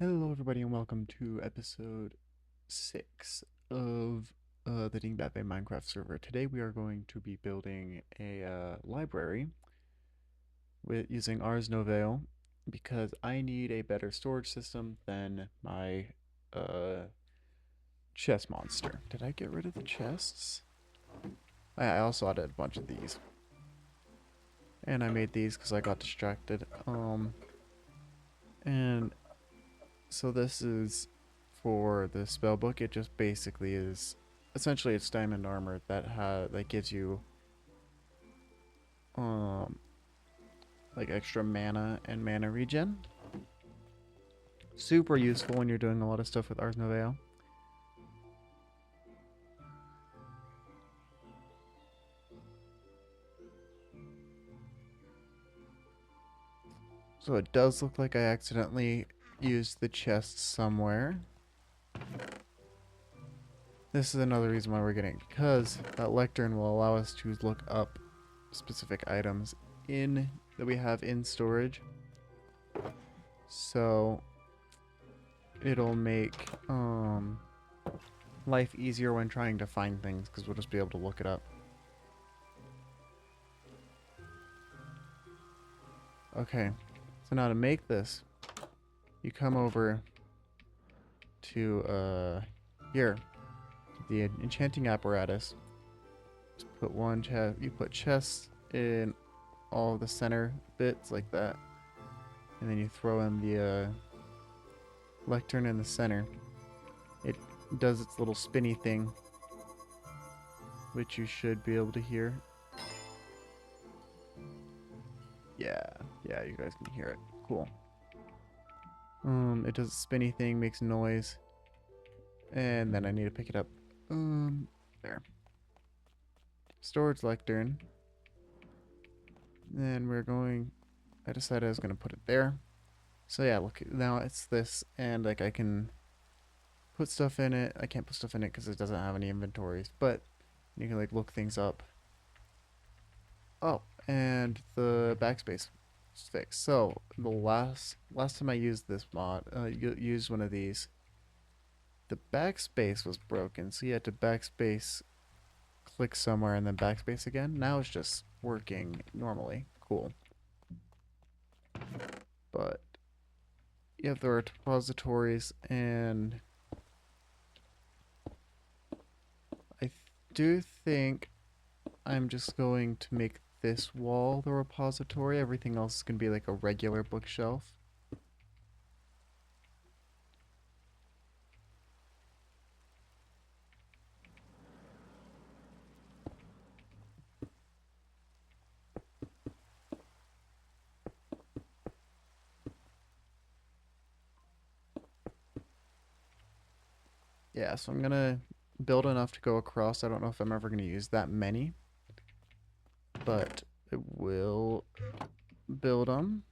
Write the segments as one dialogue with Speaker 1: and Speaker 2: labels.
Speaker 1: Hello, everybody, and welcome to episode 6 of the Dingbat Bay Minecraft server. Today, we are going to be building a library with using Ars Noveau because I need a better storage system than my uh, chest monster. Did I get rid of the chests? I also added a bunch of these, and I made these because I got distracted. And so this is for the spell book. It just basically is essentially it's diamond armor that gives you um like extra mana and mana regen. Super useful when you're doing a lot of stuff with Ars Noveau. So it does look like I accidentally used the chest somewhere. This is another reason why we're getting it, because that lectern will allow us to look up specific items in that we have in storage. So it'll make life easier when trying to find things because we'll just be able to look it up. Okay, so now to make this, you come over to here, the enchanting apparatus. Just put one chest. You put chests in all the center bits like that, and then you throw in the lectern in the center. It does its little spinny thing, which you should be able to hear. Yeah, yeah, you guys can hear it. Cool. It does a spinny thing, makes noise, and then I need to pick it up. There. Storage lectern. Then we're going. I decided I was gonna put it there. So yeah, look now it's this, and like I can put stuff in it. I can't put stuff in it because it doesn't have any inventories, but you can like look things up. Oh, and the backspace is fixed. So the last time I used this mod, used one of these, the backspace was broken, so you had to backspace, click somewhere, and then backspace again. Now it's just working normally. Cool. But you have the repositories, and I do think I'm just going to make this wall the repository. Everything else is going to be like a regular bookshelf. Yeah, so I'm going to build enough to go across. I don't know if I'm ever going to use that many, but it will build them,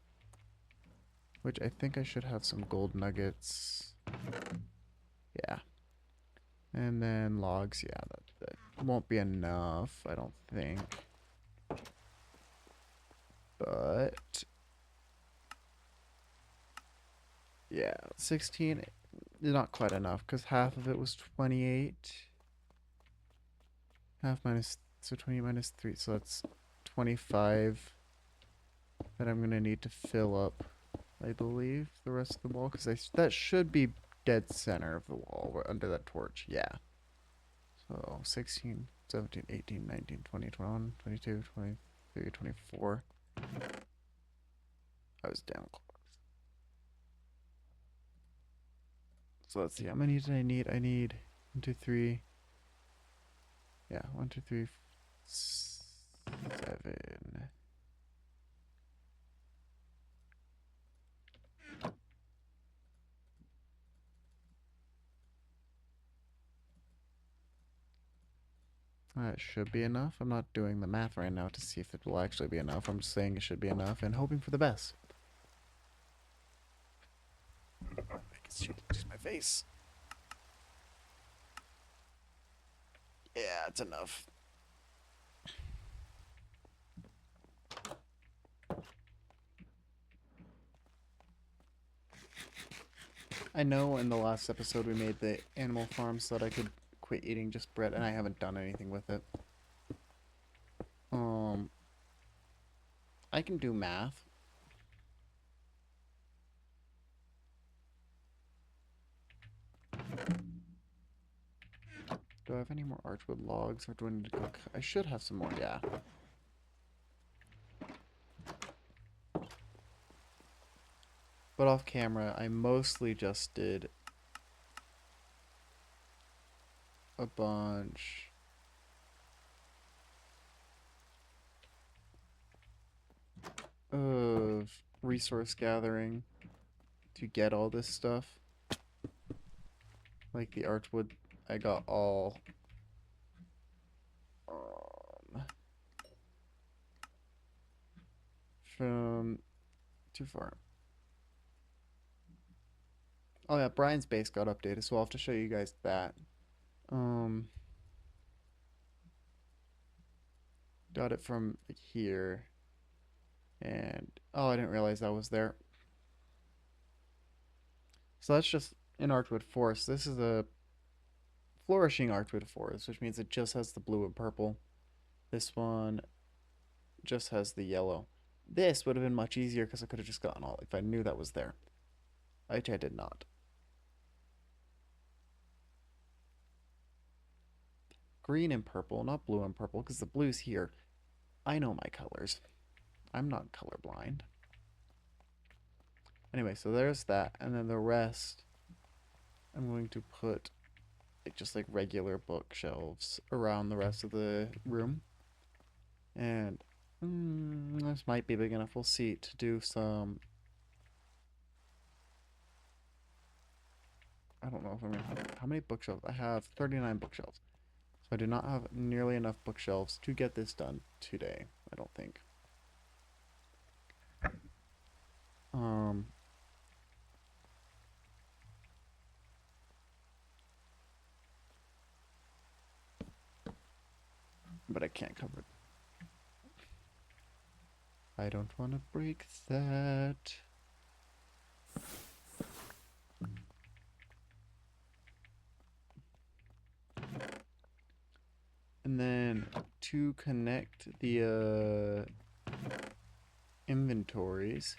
Speaker 1: which I think I should have some gold nuggets. Yeah. And then logs, yeah, that won't be enough, I don't think. But yeah, 16 is not quite enough because half of it was 28. Half minus, so 20 minus 3, so that's 25 that I'm gonna need to fill up, I believe, the rest of the wall, because that should be dead center of the wall under that torch. Yeah. So 16, 17, 18, 19, 20, 21, 22, 23, 24. I was down close. So let's see, how many did I need? I need 1, 2, 3. Yeah, 1, 2, 3, 7. That should be enough. I'm not doing the math right now to see if it will actually be enough. I'm just saying it should be enough and hoping for the best. I can see my face. Yeah, it's enough. I know in the last episode we made the animal farm so that I could quit eating just bread, and I haven't done anything with it. Um, I can do math. Do I have any more archwood logs, or do I need to cook? I should have some more, yeah. But off camera, I mostly just did a bunch of resource gathering to get all this stuff. Like the archwood, I got all um, from too far. Oh yeah, Brian's base got updated, so I'll have to show you guys that. Um, got it from here, and oh, I didn't realize that was there. So that's just an archwood forest. This is a flourishing archwood forest, which means it just has the blue and purple. This one just has the yellow. This would have been much easier because I could have just gotten all if I knew that was there. Which I did not. Green and purple, not blue and purple, because the blue's here. I know my colors. I'm not colorblind. Anyway, so there's that, and then the rest I'm going to put just like regular bookshelves around the rest of the room. And this might be big enough. We'll see to do some. I don't know if I'm gonna have how many bookshelves. I have 39 bookshelves. So I do not have nearly enough bookshelves to get this done today, I don't think. Um, but I can't cover it. I don't want to break that. And then to connect the inventories,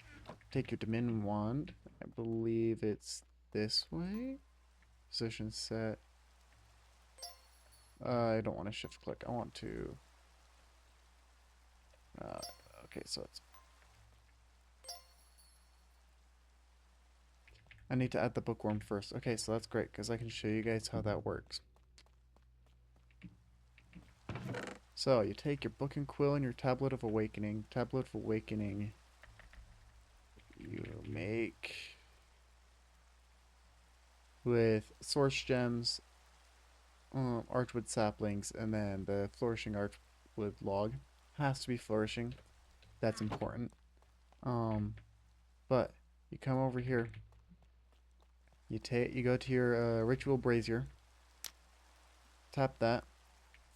Speaker 1: take your Dominion wand. I believe it's this way. Position set. I don't want to shift click. I want to. Uh, okay, so it's. I need to add the bookworm first. Okay, so that's great because I can show you guys how that works. So you take your book and quill and your tablet of awakening. Tablet of awakening. You make with source gems, archwood saplings, and then the flourishing archwood log has to be flourishing. That's important. But you come over here. You go to your ritual brazier. Tap that.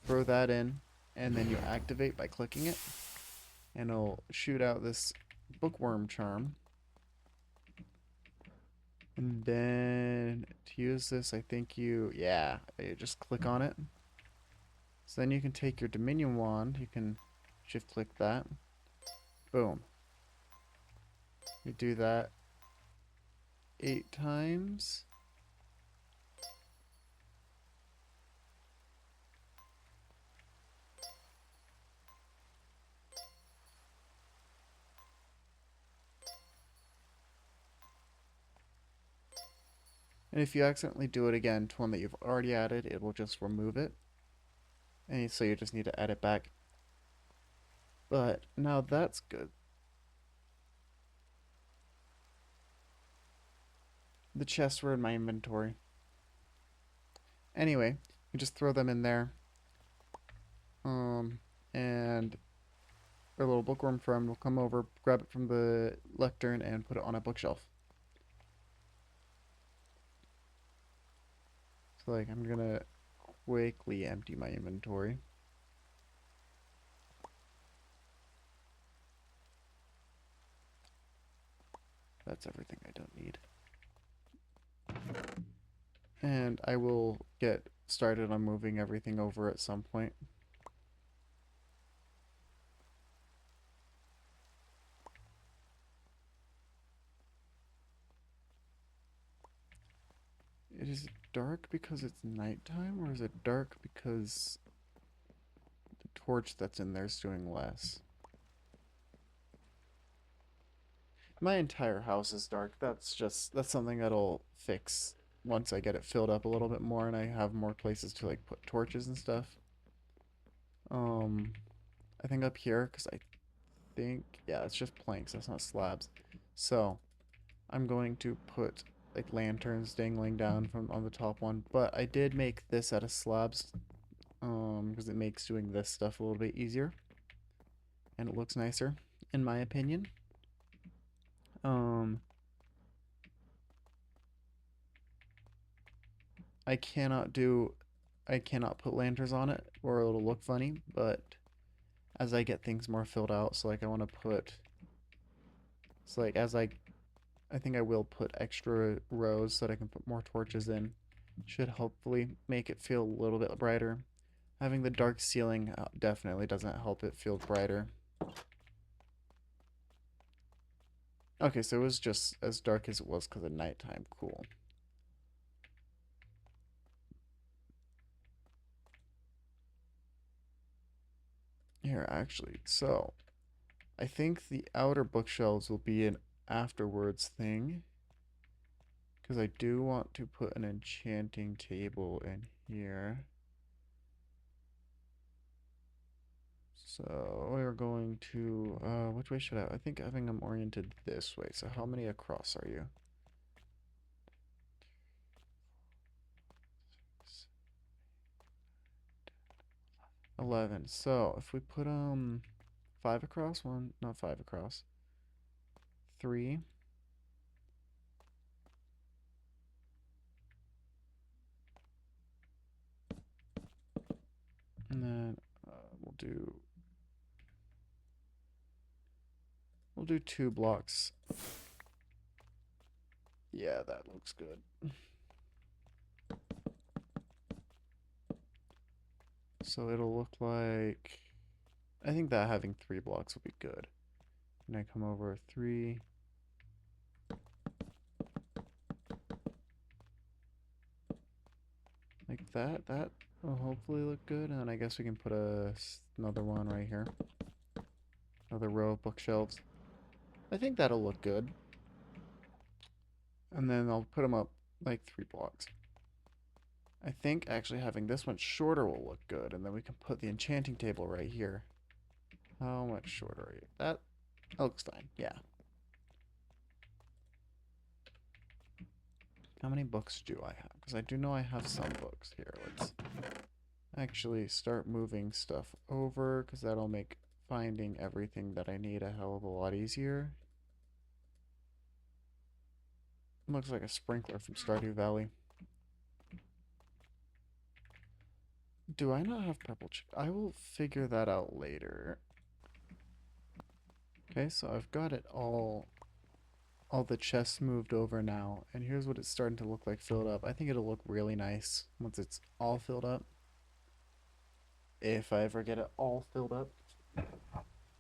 Speaker 1: Throw that in, and then you activate by clicking it, and it'll shoot out this bookworm charm. And then to use this, I think you just click on it. So then you can take your Dominion wand, you can shift click that. Boom. You do that 8 times. And if you accidentally do it again to one that you've already added, it will just remove it. And so you just need to add it back. But now that's good. The chests were in my inventory. Anyway, you just throw them in there. And our little bookworm friend will come over, grab it from the lectern, and put it on a bookshelf. So, like, I'm gonna quickly empty my inventory. That's everything I don't need. and I will get started on moving everything over at some point. Is it dark because it's nighttime, or is it dark because the torch that's in there is doing less? My entire house is dark. That's something that'll fix once I get it filled up a little bit more and I have more places to like put torches and stuff. Um, I think up here, because I think, yeah, it's just planks. That's not slabs. So I'm going to put like lanterns dangling down from on the top one. But I did make this out of slabs, because it makes doing this stuff a little bit easier and it looks nicer, in my opinion. Um, I cannot do, I cannot put lanterns on it or it'll look funny. But as I get things more filled out, so like I want to put, so like as I think I will put extra rows so that I can put more torches in. Should hopefully make it feel a little bit brighter. Having the dark ceiling definitely doesn't help it feel brighter. Okay, so it was just as dark as it was because of nighttime. Cool. Here, actually, so I think the outer bookshelves will be an afterwards thing. Because I do want to put an enchanting table in here. So we're going to, which way should I think having them oriented this way. So how many across are you? 11. So if we put 5 across, one, not 5 across, 3, and then we'll do 2 blocks. Yeah, that looks good. So it'll look like, I think that having 3 blocks will be good. And I come over 3. Like that. That will hopefully look good. And then I guess we can put another one right here. Another row of bookshelves. I think that'll look good. And then I'll put them up like 3 blocks. I think actually having this one shorter will look good. And then we can put the enchanting table right here. How much shorter are you? That looks fine. Yeah. How many books do I have? Because I do know I have some books here. Let's actually start moving stuff over because that'll make finding everything that I need a hell of a lot easier. Looks like a sprinkler from Stardew Valley. Do I not have purple chick? I will figure that out later. Okay, so I've got it all the chests moved over now, and here's what it's starting to look like filled up. I think it'll look really nice once it's all filled up. If I ever get it all filled up.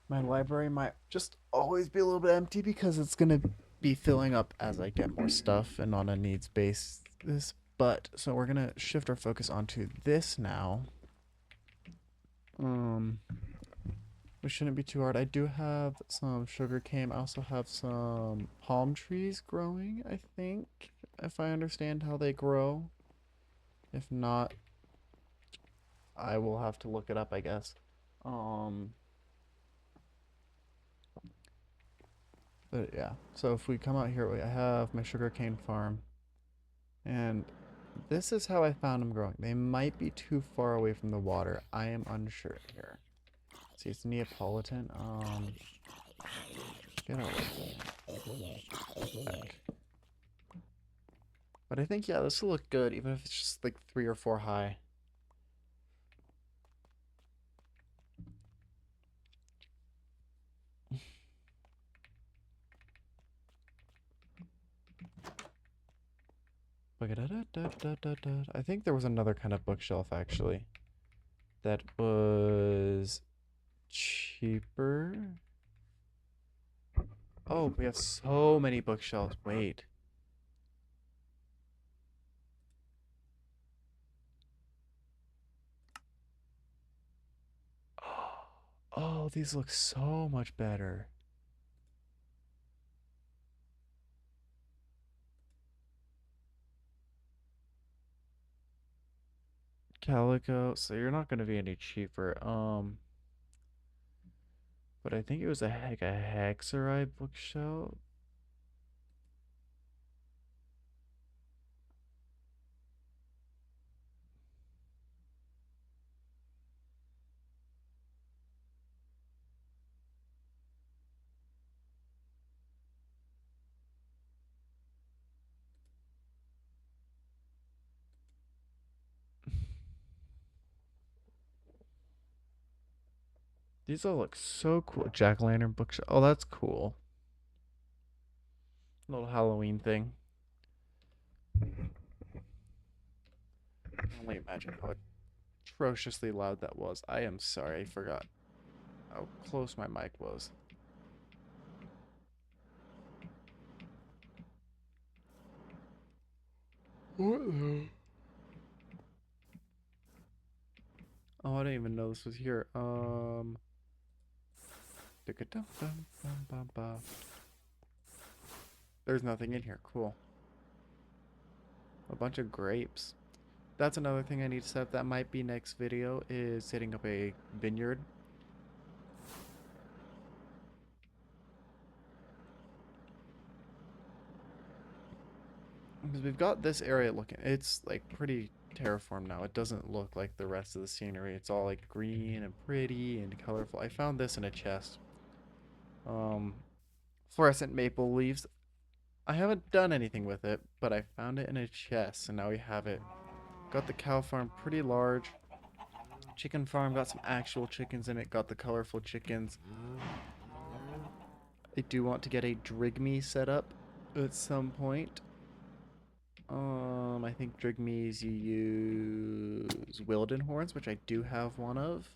Speaker 1: My library might just always be a little bit empty because it's gonna be filling up as I get more stuff and on a needs basis. But so we're gonna shift our focus onto this now. Which shouldn't be too hard. I do have some sugar cane. I also have some palm trees growing, I think, if I understand how they grow. If not, I will have to look it up, I guess. Um, but yeah. So if we come out here, I have my sugarcane farm. And this is how I found them growing. They might be too far away from the water. I am unsure here. See, it's Neapolitan. Get out of there. But I think, yeah, this will look good, even if it's just like 3 or 4 high. I think there was another kind of bookshelf actually that was cheaper. Oh, we have so many bookshelves. Wait. Oh, these look so much better. Calico, so you're not going to be any cheaper. But I think it was like a Hexerite bookshelf. These all look so cool. Jack-o'-lantern bookshelf. Oh, that's cool. Little Halloween thing. I can only imagine how atrociously loud that was. I am sorry. I forgot how close my mic was. What the? Oh, I didn't even know this was here. There's nothing in here. Cool. A bunch of grapes. That's another thing I need to set up. That might be next video, is setting up a vineyard. Because we've got this area looking, it's like pretty terraformed now. It doesn't look like the rest of the scenery. It's all like green and pretty and colorful. I found this in a chest. Um, Fluorescent maple leaves. I haven't done anything with it, but I found it in a chest, and now we have it. Got the cow farm pretty large. Chicken farm got some actual chickens in it. Got the colorful chickens. I do want to get a drigme set up at some point. I think drigmes you use Wilden horns, which I do have one of.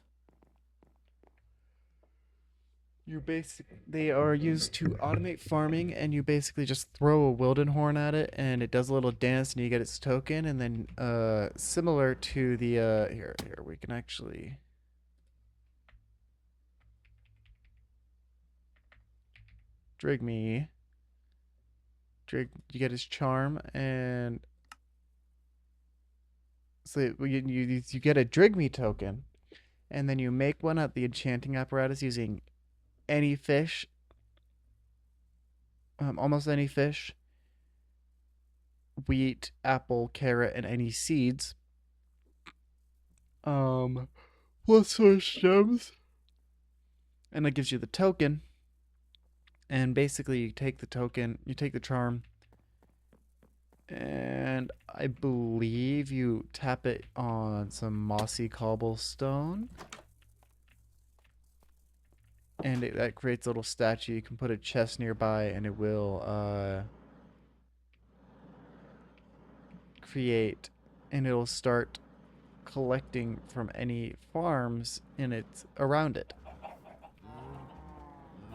Speaker 1: They are used to automate farming, and you basically just throw a Wilden horn at it, and it does a little dance, and you get its token, and then similar to the here we can actually drigme. You get his charm, and so you get a drigme token, and then you make one at the enchanting apparatus using any fish, almost any fish, wheat, apple, carrot, and any seeds. Plus source gems, and it gives you the token. And basically, you take the token, you take the charm, and I believe you tap it on some mossy cobblestone, and that creates a little statue. You can put a chest nearby, and it will create, and it'll start collecting from any farms in it around it.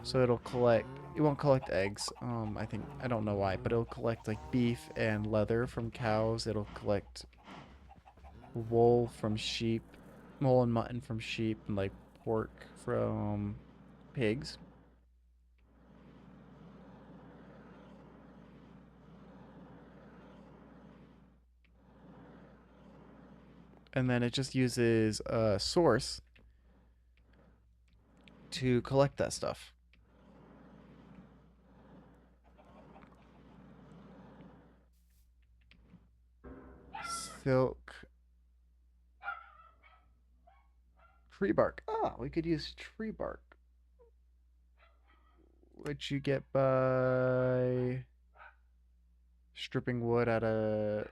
Speaker 1: So it'll collect. It won't collect eggs. I think I don't know why, but it'll collect like beef and leather from cows. It'll collect wool from sheep, wool and mutton from sheep, and like pork from pigs. And then it just uses a source to collect that stuff. Silk, tree bark. Ah, we could use tree bark, which you get by stripping wood at a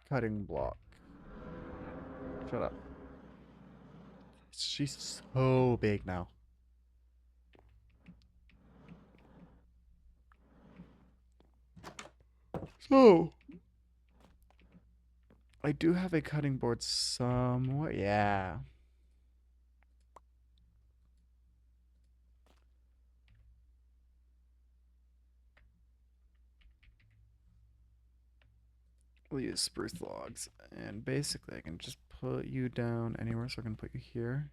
Speaker 1: cutting block. Shut up. She's so big now. So, I do have a cutting board somewhere. Yeah. We'll use spruce logs. And basically, I can just put you down anywhere. So I can put you here.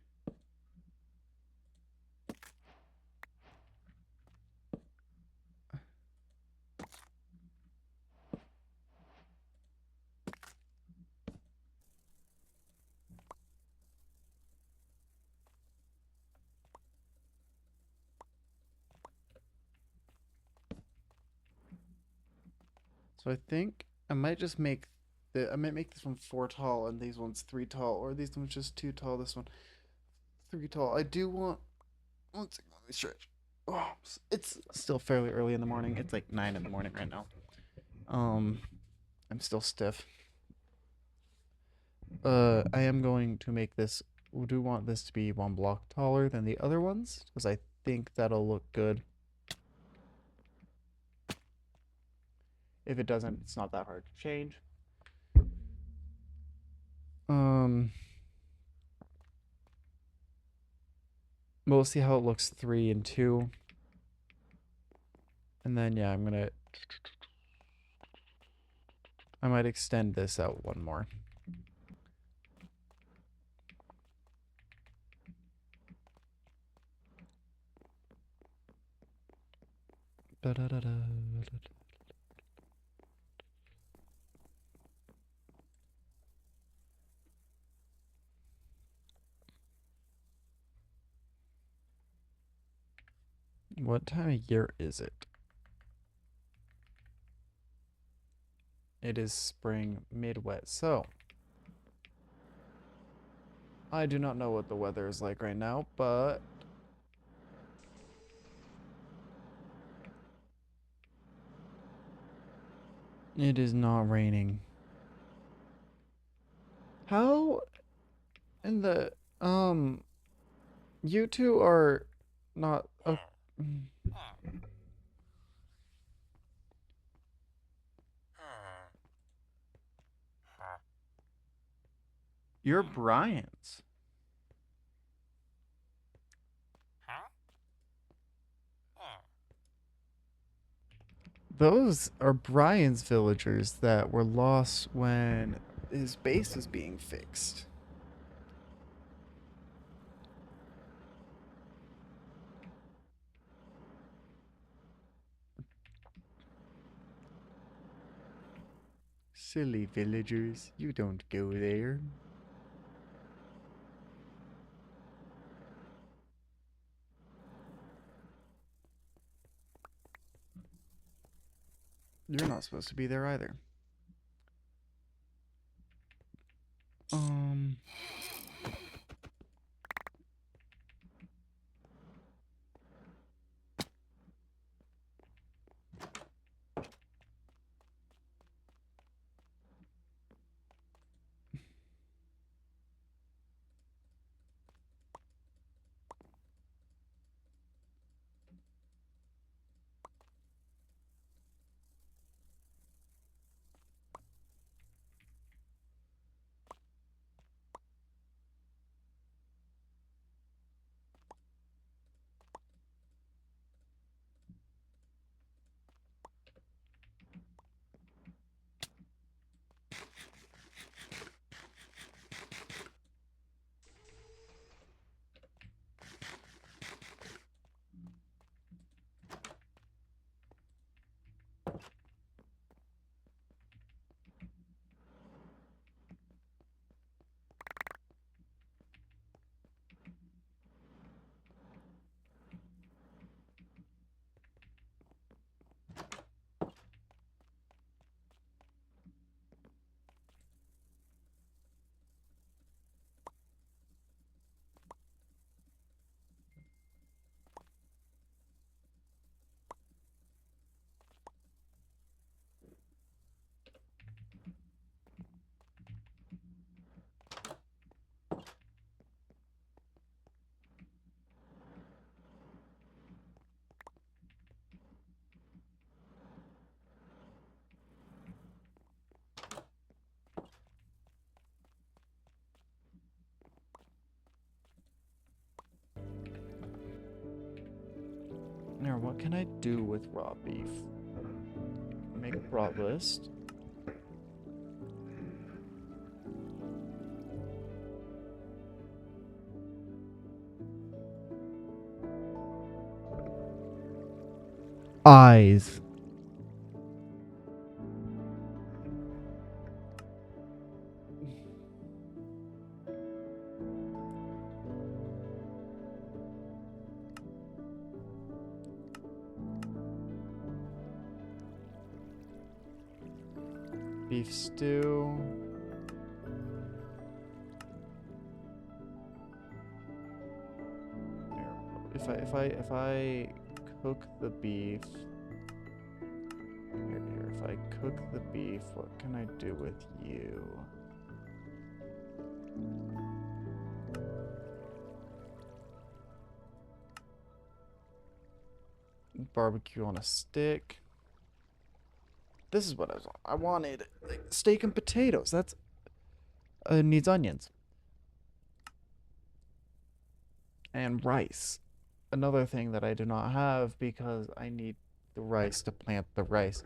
Speaker 1: So I think I might just make I might make this one 4 tall and these ones 3 tall, or these ones just 2 tall. This one 3 tall. I do want. One second, let me stretch. Oh, it's still fairly early in the morning. It's like 9 in the morning right now. Um, I'm still stiff. I am going to make this. We do want this to be 1 block taller than the other ones because I think that'll look good. If it doesn't, it's not that hard to change. Um, we'll see how it looks 3 and 2, and then yeah, I might extend this out 1 more. What time of year is it? It is spring mid-wet. So, I do not know what the weather is like right now, but it is not raining. How in the you two are not you're Brian's. Those are Brian's villagers that were lost when his base was being fixed. Silly villagers, you don't go there. You're not supposed to be there either. Um, what can I do with raw beef? Make a brat list. Eyes. Beef stew. If I cook the beef here, if I cook the beef, what can I do with you? Barbecue on a stick. This is what I wanted. Like steak and potatoes. That's needs onions and rice. Another thing that I do not have because I need the rice to plant the rice.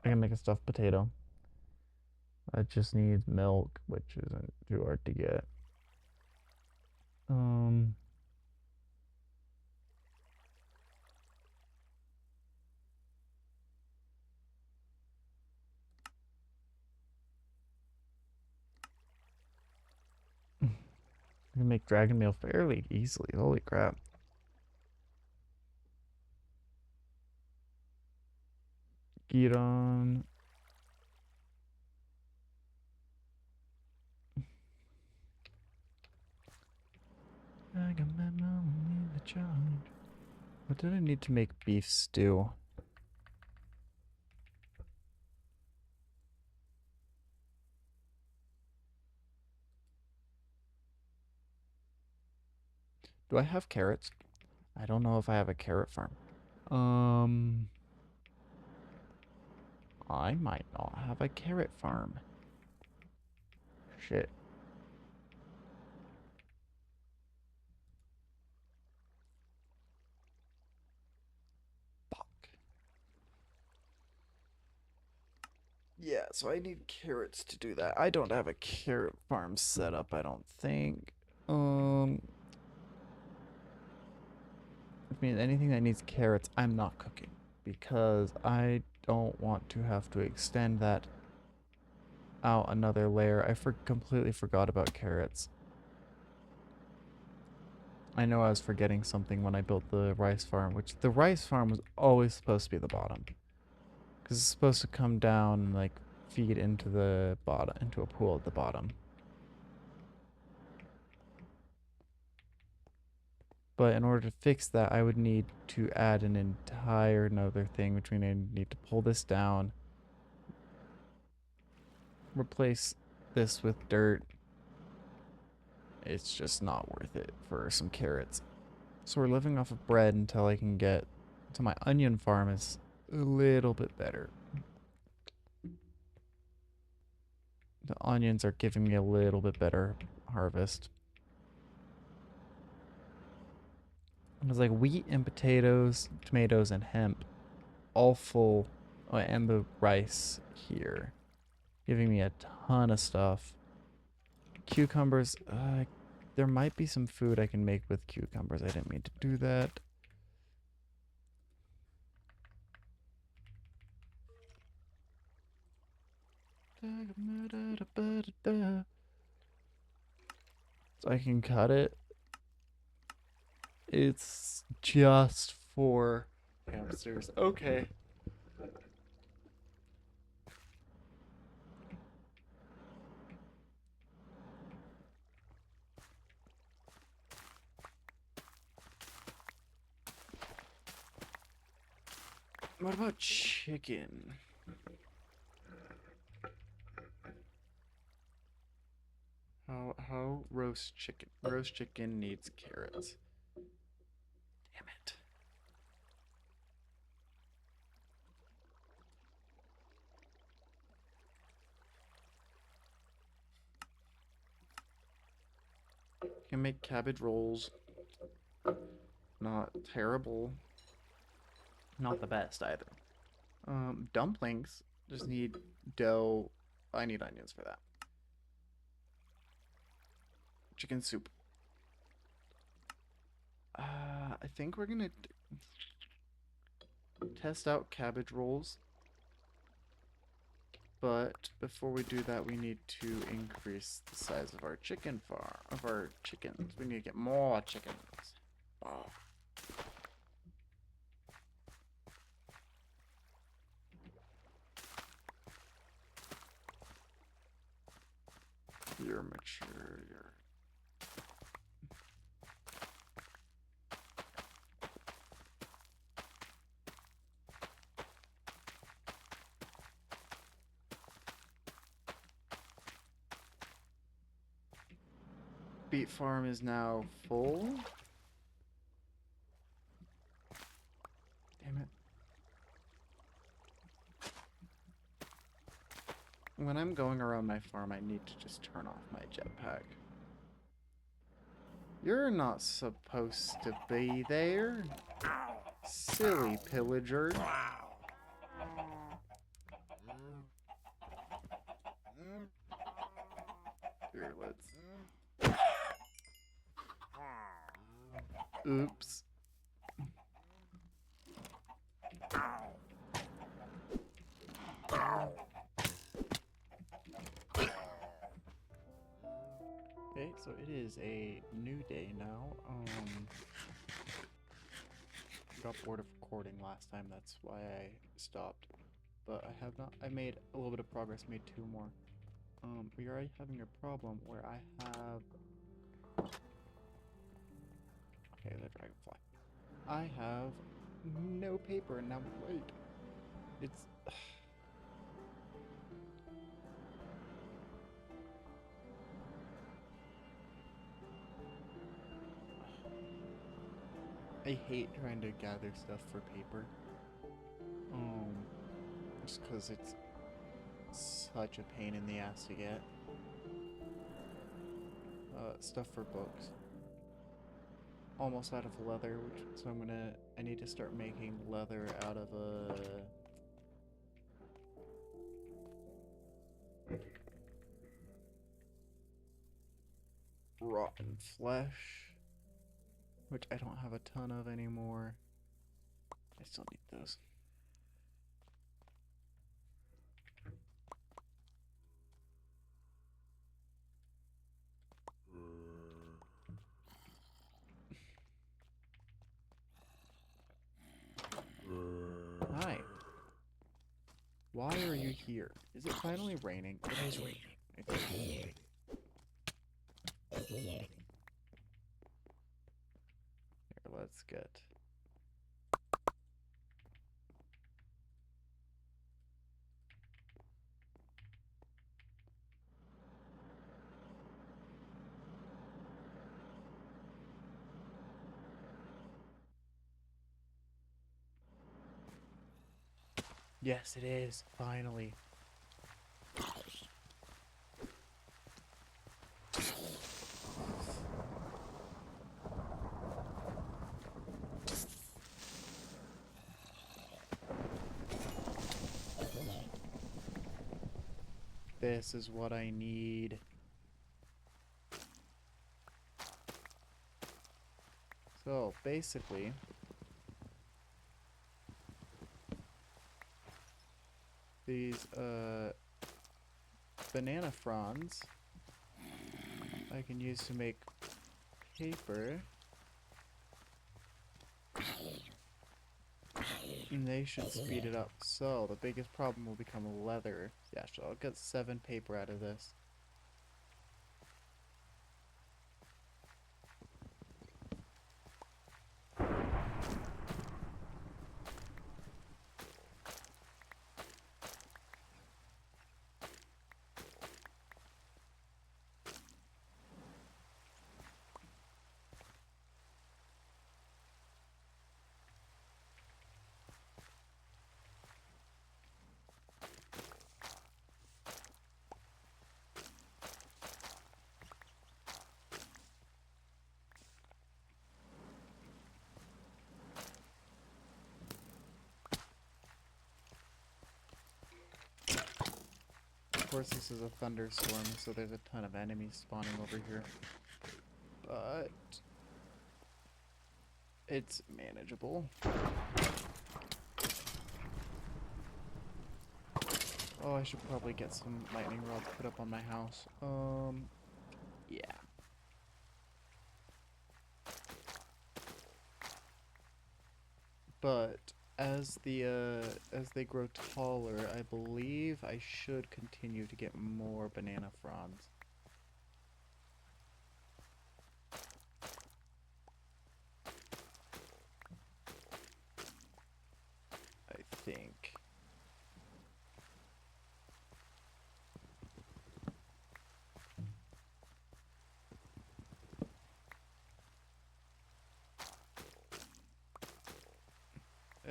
Speaker 1: I can make a stuffed potato. I just need milk, which isn't too hard to get. Um, I can make dragon meal fairly easily. Holy crap. Get on. The challenge. What did I need to make beef stew? Do I have carrots? I don't know if I have a carrot farm. I might not have a carrot farm. Shit. Fuck. Yeah, so I need carrots to do that. I don't have a carrot farm set up, I don't think. I mean, anything that needs carrots, I'm not cooking because I don't want to have to extend that out another layer. I completely forgot about carrots. I know I was forgetting something when I built the rice farm, which the rice farm was always supposed to be the bottom. Because it's supposed to come down and like feed into the bottom, into a pool at the bottom. But in order to fix that, I would need to add an entire another thing, which means I need to pull this down, replace this with dirt. It's just not worth it for some carrots. So we're living off of bread until I can get to my onion farm is a little bit better. The onions are giving me a little bit better harvest. It was like wheat and potatoes, tomatoes and hemp, all full, and the rice here, giving me a ton of stuff. Cucumbers, there might be some food I can make with cucumbers. I didn't mean to do that. So I can cut it. It's just for hamsters. Okay. What about chicken? How roast chicken? Roast chicken needs carrots. Damn it. Can make cabbage rolls. Not terrible. Not the best either. Dumplings. Just need dough. I need onions for that. Chicken soup. I think we're gonna test out cabbage rolls. But before we do that, we need to increase the size of our chicken farm, of our chickens. We need to get more chickens. Oh. You're mature, you're... Beet farm is now full. Damn it. When I'm going around my farm, I need to just turn off my jetpack. You're not supposed to be there. Silly pillager. Here, let's... Oops. Okay, so it is a new day now. Got bored of recording last time, that's why I stopped. But I have not, I made a little bit of progress, made 2 more. We are having a problem where I have... Okay, the dragonfly. I have no paper and now wait. It's... I hate trying to gather stuff for paper. Just because it's such a pain in the ass to get. Stuff for books. Almost out of leather, so I need to start making leather out of rotten flesh, which I don't have a ton of anymore. I still need those. Hi. Why are you here? Is it finally raining? It is raining. It's raining. Here, let's get... Yes, it is. Finally. This is what I need. So, basically... These, banana fronds I can use to make paper. And they should speed it up. So, the biggest problem will become leather. Yeah, so I'll get 7 paper out of this. course, this is a thunderstorm, so there's a ton of enemies spawning over here. But it's manageable. Oh, I should probably get some lightning rods put up on my house. Yeah. But as they grow taller, I believe I should continue to get more banana fronds. I think.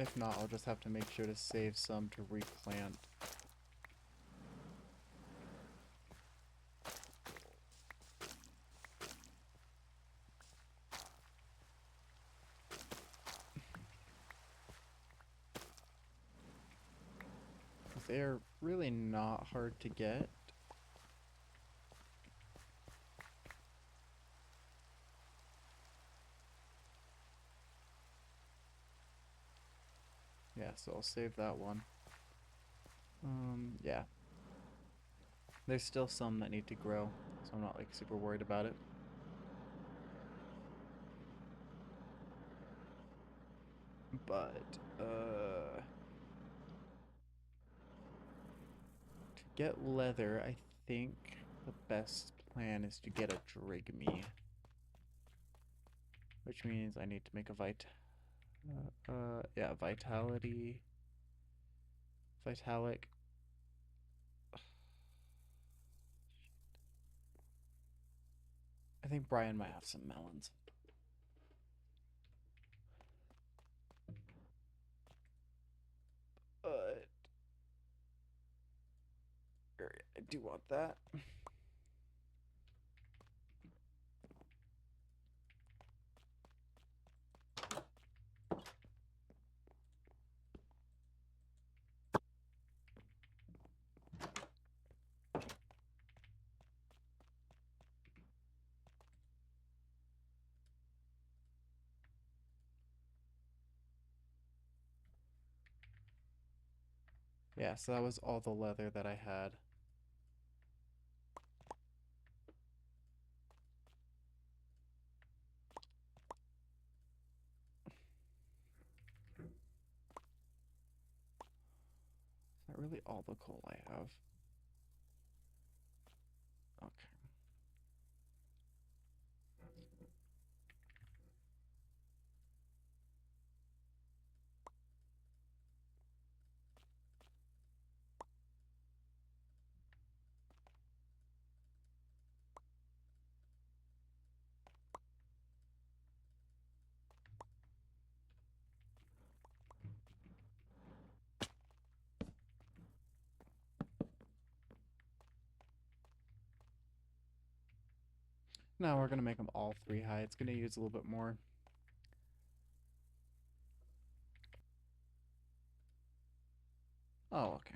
Speaker 1: If not, I'll just have to make sure to save some to replant. They're really not hard to get. Yeah, so I'll save that one. Yeah. There's still some that need to grow, so I'm not like super worried about it. But, to get leather, I think the best plan is to get a drigme. Which means I need to make a yeah, vitalic. I think Brian might have some melons. But I do want that. Yeah, so that was all the leather that I had. Is that really all the coal I have? Okay. Now we're gonna make them all 3 high. It's gonna use a little bit more. Oh, okay.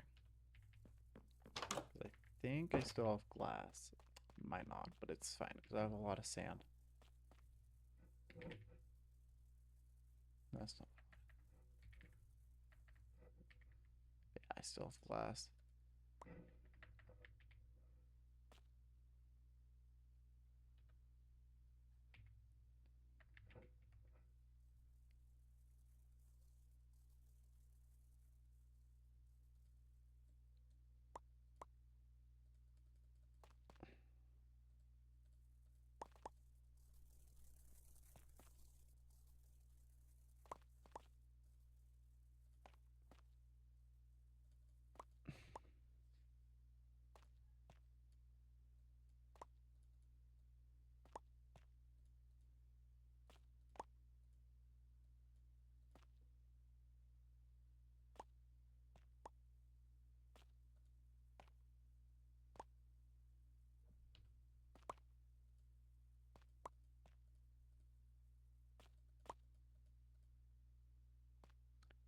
Speaker 1: I think I still have glass. Might not, but it's fine because I have a lot of sand. That's not. Yeah, I still have glass.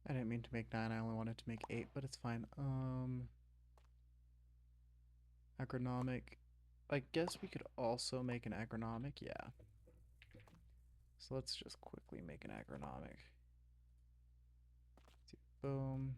Speaker 1: I didn't mean to make 9. I only wanted to make 8, but it's fine. Agronomic. I guess we could also make an agronomic, yeah. So let's just quickly make an agronomic. Boom.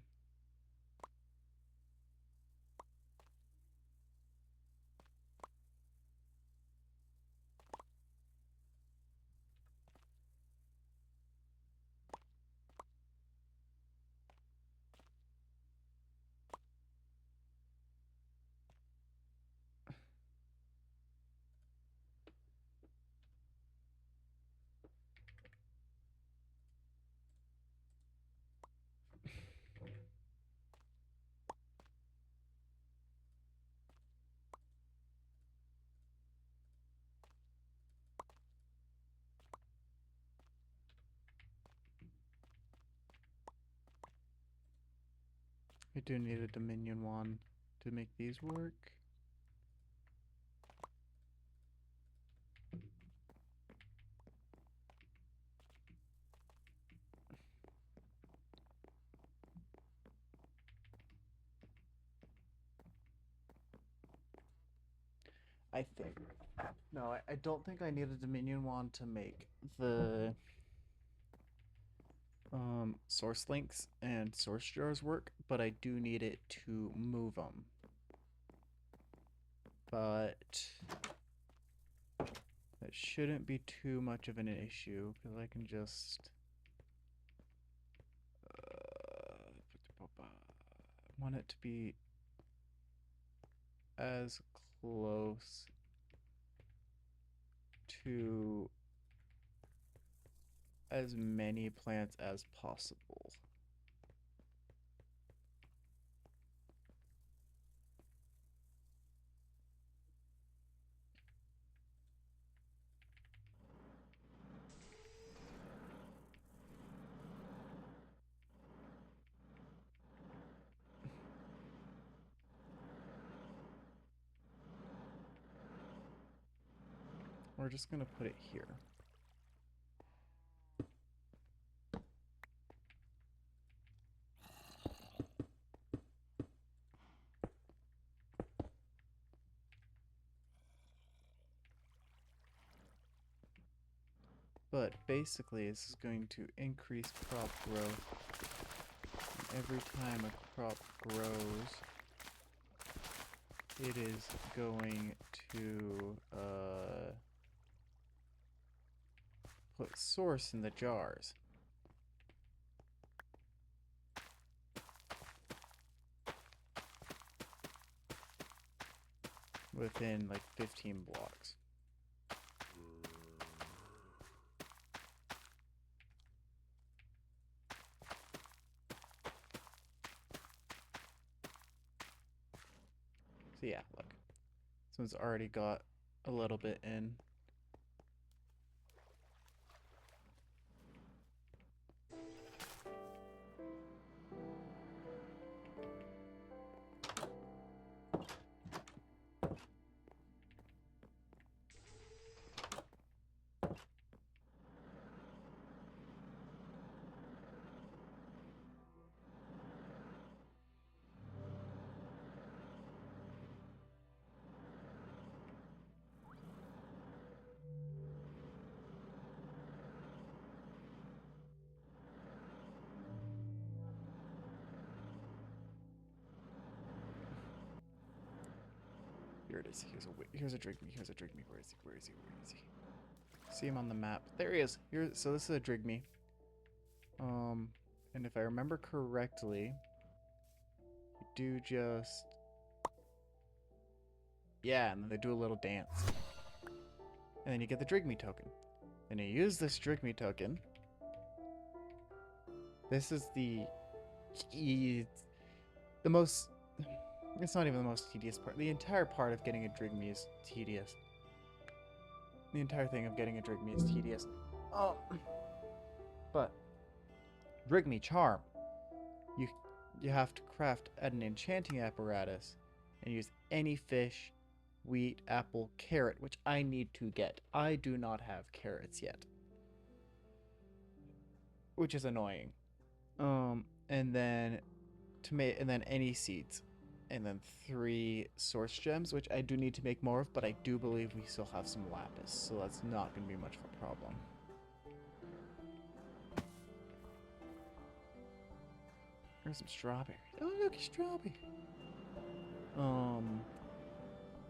Speaker 1: I do need a Dominion wand to make these work. I think. No, I don't think I need a Dominion wand to make the source links and source jars work, but I do need it to move them. But that shouldn't be too much of an issue because I can just want it to be as close to as many plants as possible. We're just gonna put it here. But basically, this is going to increase crop growth. And every time a crop grows, it is going to put source in the jars. Within like 15 blocks. So yeah, look. This one's already got a little bit in. Here it is. Here's a Drigme. Here's a Drigme. Where is he? Where is he? Where is he? See him on the map. There he is. Here. So this is a Drigme. And if I remember correctly, you do just and then they do a little dance, and then you get the Drigme token. And you use this Drigme token. This is the most. It's not even the most tedious part. The entire part of getting a Drigme is tedious. The entire thing of getting a Drigme is tedious. But Drigme charm. You have to craft an enchanting apparatus and use any fish, wheat, apple, carrot, which I need to get. I do not have carrots yet, which is annoying. And then any seeds. and then 3 source gems, which I do need to make more of, but I do believe we still have some lapis, so that's not going to be much of a problem. There's some strawberries. Oh, look, a strawberry.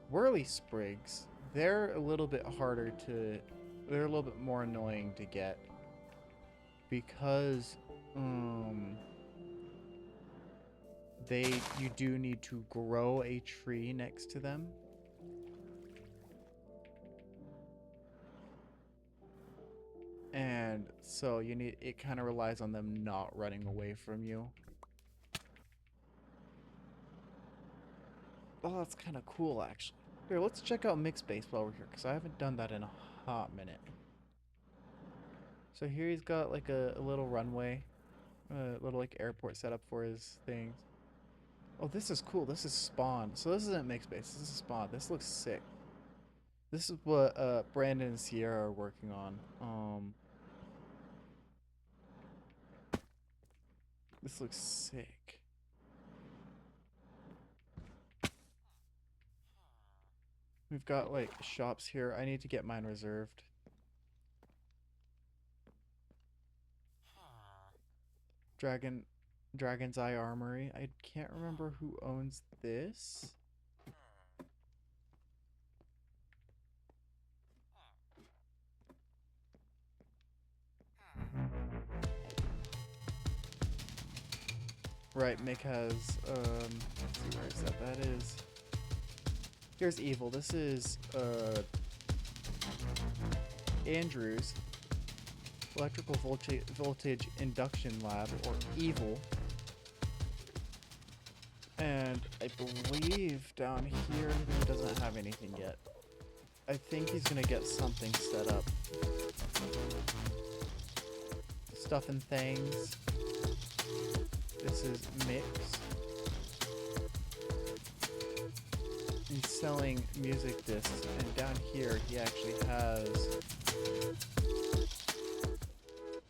Speaker 1: Whirly sprigs. They're a little bit harder to... They're a little bit more annoying to get. Because, you do need to grow a tree next to them. And so it kind of relies on them not running away from you. Oh, that's kind of cool, actually. Here, let's check out mixed base while we're here, because I haven't done that in a hot minute. So here he's got like a little runway, a little like airport set up for his things. Oh, this is cool. This is spawn. So this isn't mixed base. This is spawn. This looks sick. This is what Brandon and Sierra are working on. This looks sick. We've got like shops here. I need to get mine reserved. Dragon's Eye Armory. I can't remember who owns this. Right, Mick has, let's see, where is that? That is... Here's Evil. This is, Andrew's Electrical Voltage Induction Lab, or Evil. And I believe down here he doesn't have anything yet. I think he's gonna get something set up. Stuff and things. This is Mix. He's selling music discs, and down here he actually has...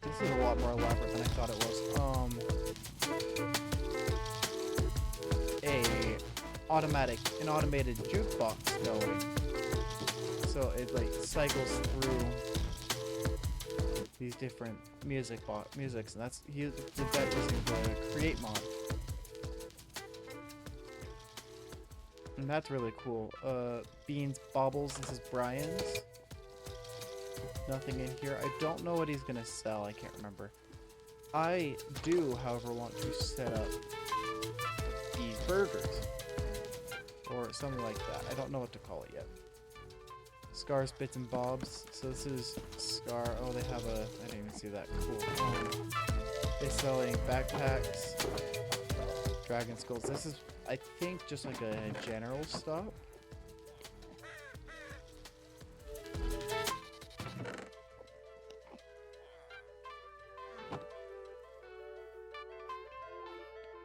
Speaker 1: This is a lot more elaborate than I thought it was. An automated jukebox going. So it like cycles through these different musics, and that's he did that using the create mod. And that's really cool. Beans Baubles, this is Brian's. Nothing in here. I don't know what he's gonna sell, I can't remember. I do, however, want to set up these burgers. Or something like that. I don't know what to call it yet. Scar's Bits and Bobs. So this is Scar. Oh, they have a... I didn't even see that. Cool. They're selling backpacks. Dragon skulls. This is, I think, just like a general stop.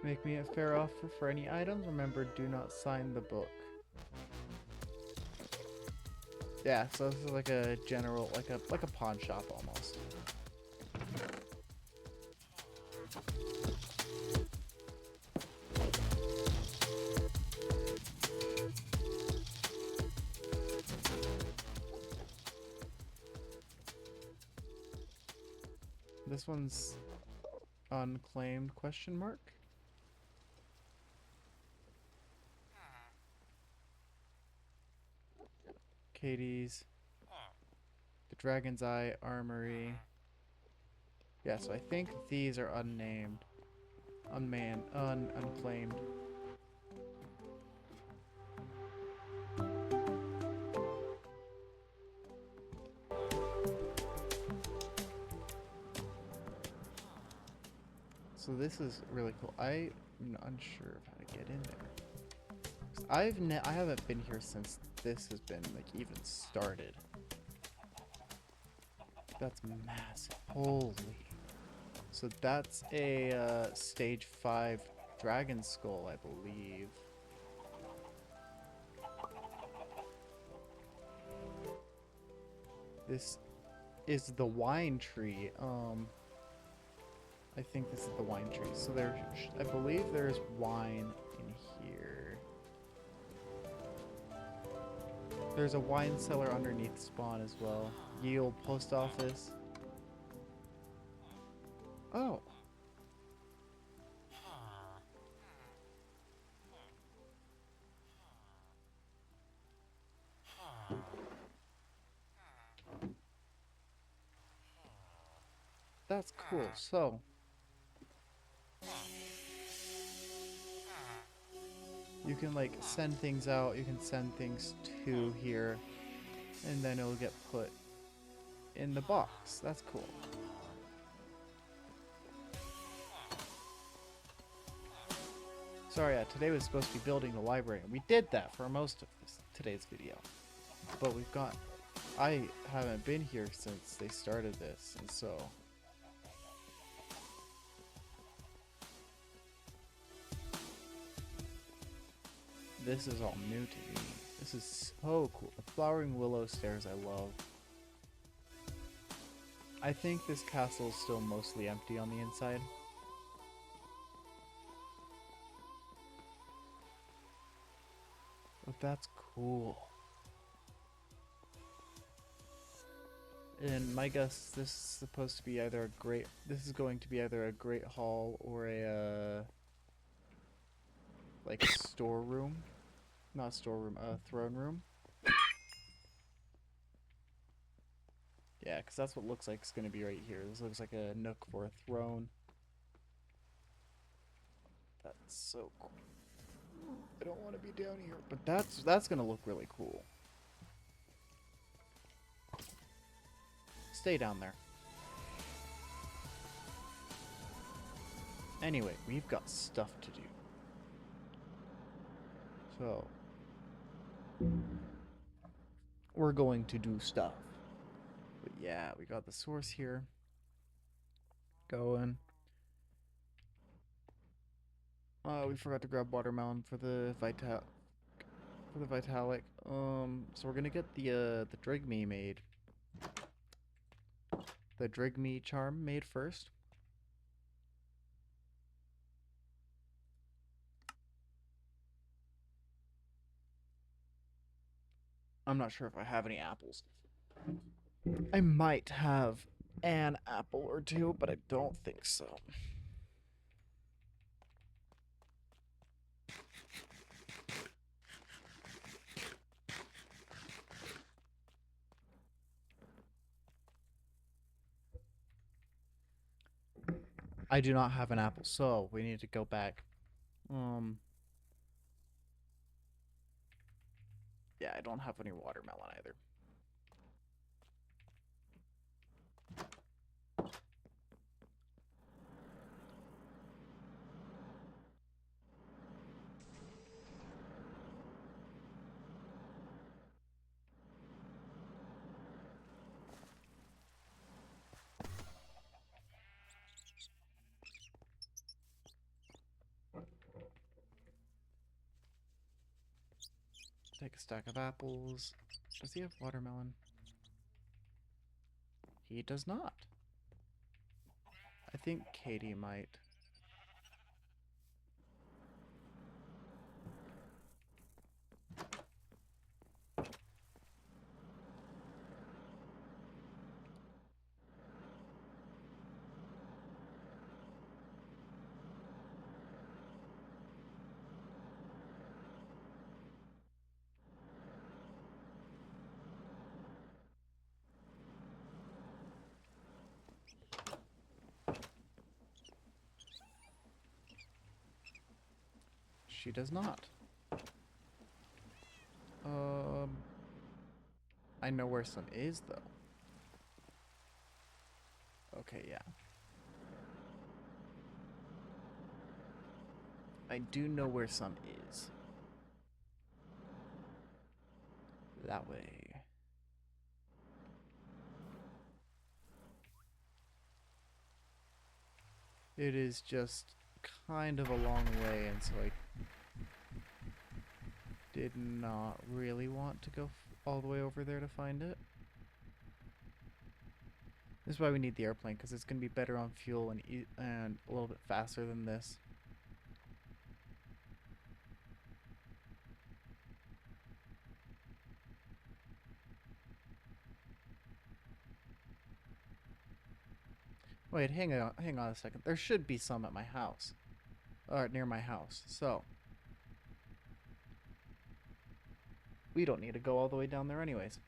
Speaker 1: Make me a fair offer for any items. Remember, do not sign the book. Yeah, so this is like a general, like a pawn shop almost. This one's unclaimed question mark. Katie's, the Dragon's Eye Armory. Yeah, so I think these are unnamed, unclaimed. So this is really cool. I'm unsure of how to get in there. I haven't been here since this has been like even started. That's massive. Holy. So that's a stage 5 dragon skull, I believe. This is the wine tree. I think this is the wine tree. So I believe there's wine in here. There's a wine cellar underneath spawn as well. Ye old post office. Oh, that's cool. So, you can like send things out, you can send things to here, and then it'll get put in the box. That's cool. Sorry, yeah, today was supposed to be building the library, and we did that for most of today's video. But I haven't been here since they started this, and so this is all new to me. This is so cool. The flowering willow stairs I love. I think this castle is still mostly empty on the inside. But that's cool. And my guess, this is supposed to be either a great... This is going to be either a great hall or a, like, storeroom. Not a storeroom, a throne room. Yeah, because that's what it looks like it's going to be right here. This looks like a nook for a throne. That's so cool. I don't want to be down here, but that's going to look really cool. Stay down there. Anyway, we've got stuff to do. So, we're going to do stuff. But yeah, we got the source here. Going. We forgot to grab watermelon for the vitalic. So we're gonna get the drigme made. The drigme charm made first. I'm not sure if I have any apples. I might have an apple or two, but I don't think so. I do not have an apple, so we need to go back. Yeah, I don't have any watermelon either. Take a stack of apples. Does he have watermelon? He does not. I think Katie might. She does not. I know where some is, though. Okay, yeah. I do know where some is. That way. It is just kind of a long way, and so I did not really want to go all the way over there to find it. This is why we need the airplane, because it's going to be better on fuel and a little bit faster than this. Wait, hang on a second. There should be some at my house. Or near my house. So, we don't need to go all the way down there anyways.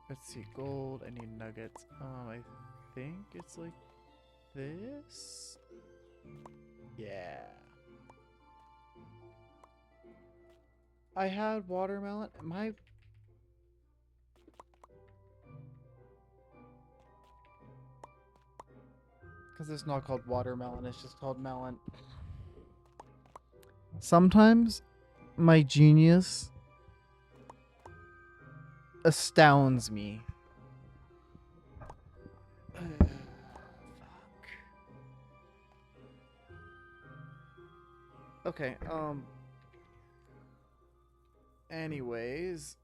Speaker 1: Let's see, gold. I need nuggets. I think it's like this. Yeah. I had watermelon. Because it's not called watermelon, it's just called melon. Sometimes my genius astounds me. Fuck. Okay, anyways.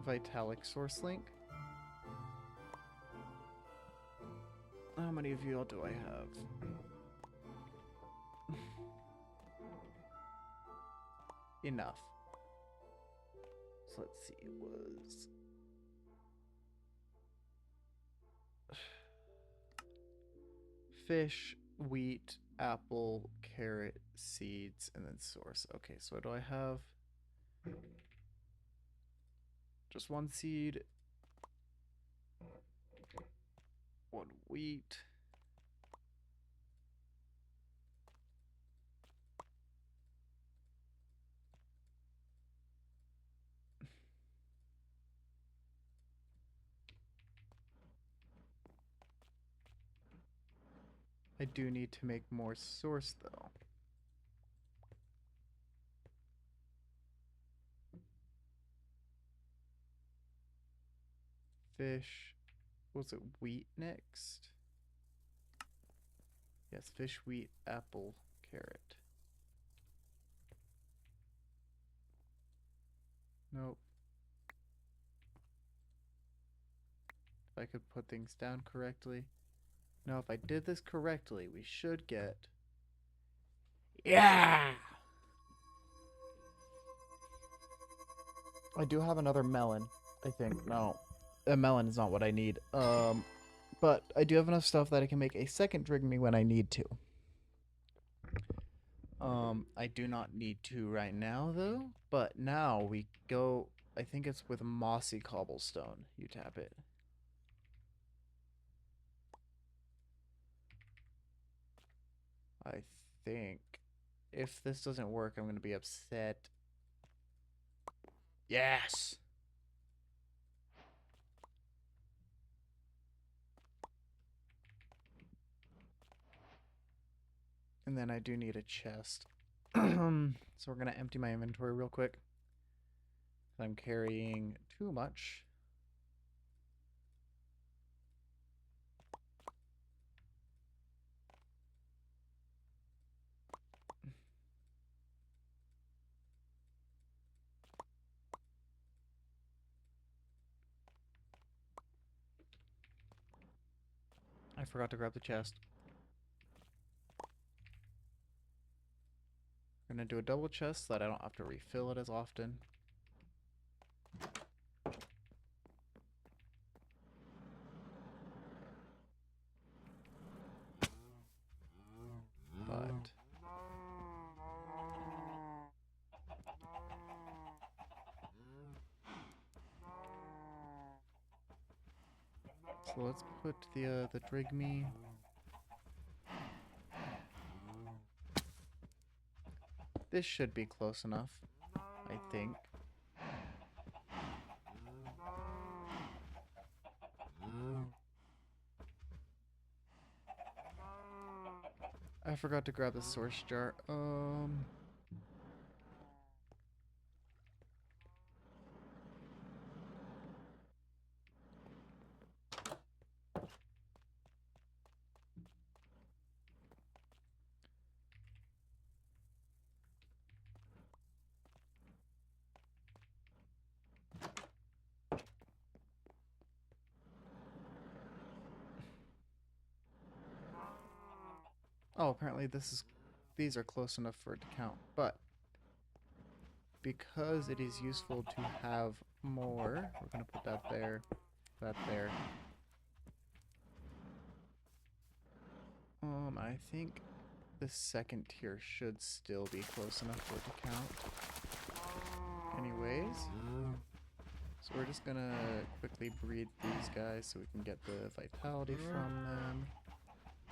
Speaker 1: Vitalic source link. How many of you all do I have? Enough. So let's see, it was fish, wheat, apple, carrot, seeds, and then source. Okay, so what do I have? Just one seed, one wheat. I do need to make more source though. Fish. Was it wheat next? Yes, fish, wheat, apple, carrot. Nope. If I could put things down correctly. No, if I did this correctly, we should get... Yeah! I do have another melon, I think. No, a melon is not what I need. But I do have enough stuff that I can make a second drink me when I need to. I do not need to right now though. But now we go. I think it's with mossy cobblestone. You tap it. I think if this doesn't work, I'm gonna be upset. Yes. And then I do need a chest. So we're gonna empty my inventory real quick. I'm carrying too much. I forgot to grab the chest. I'm gonna do a double chest so that I don't have to refill it as often. But so let's put the drigme. This should be close enough, I think. I forgot to grab the source jar. Oh, apparently these are close enough for it to count, but because it is useful to have more, we're gonna put that there, that there. I think the second tier should still be close enough for it to count. Anyways, so we're just gonna quickly breed these guys so we can get the vitality from them.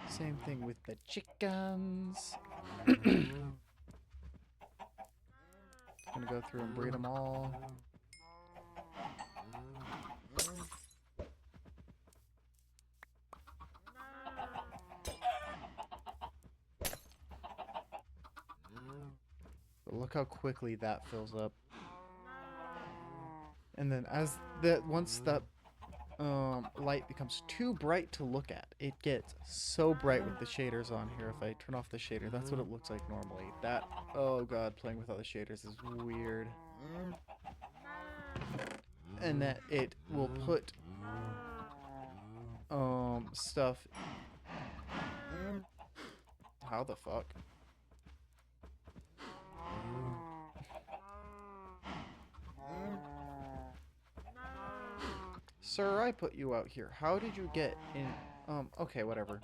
Speaker 1: Same thing with the chickens. Gonna go through and breed them all. But look how quickly that fills up. And then once that light becomes too bright to look at, it gets so bright with the shaders on here. If I turn off the shader, that's what it looks like normally. That, oh god, playing without the shaders is weird. And that it will put stuff. How the fuck? Sir, I put you out here. How did you get in? Okay, whatever.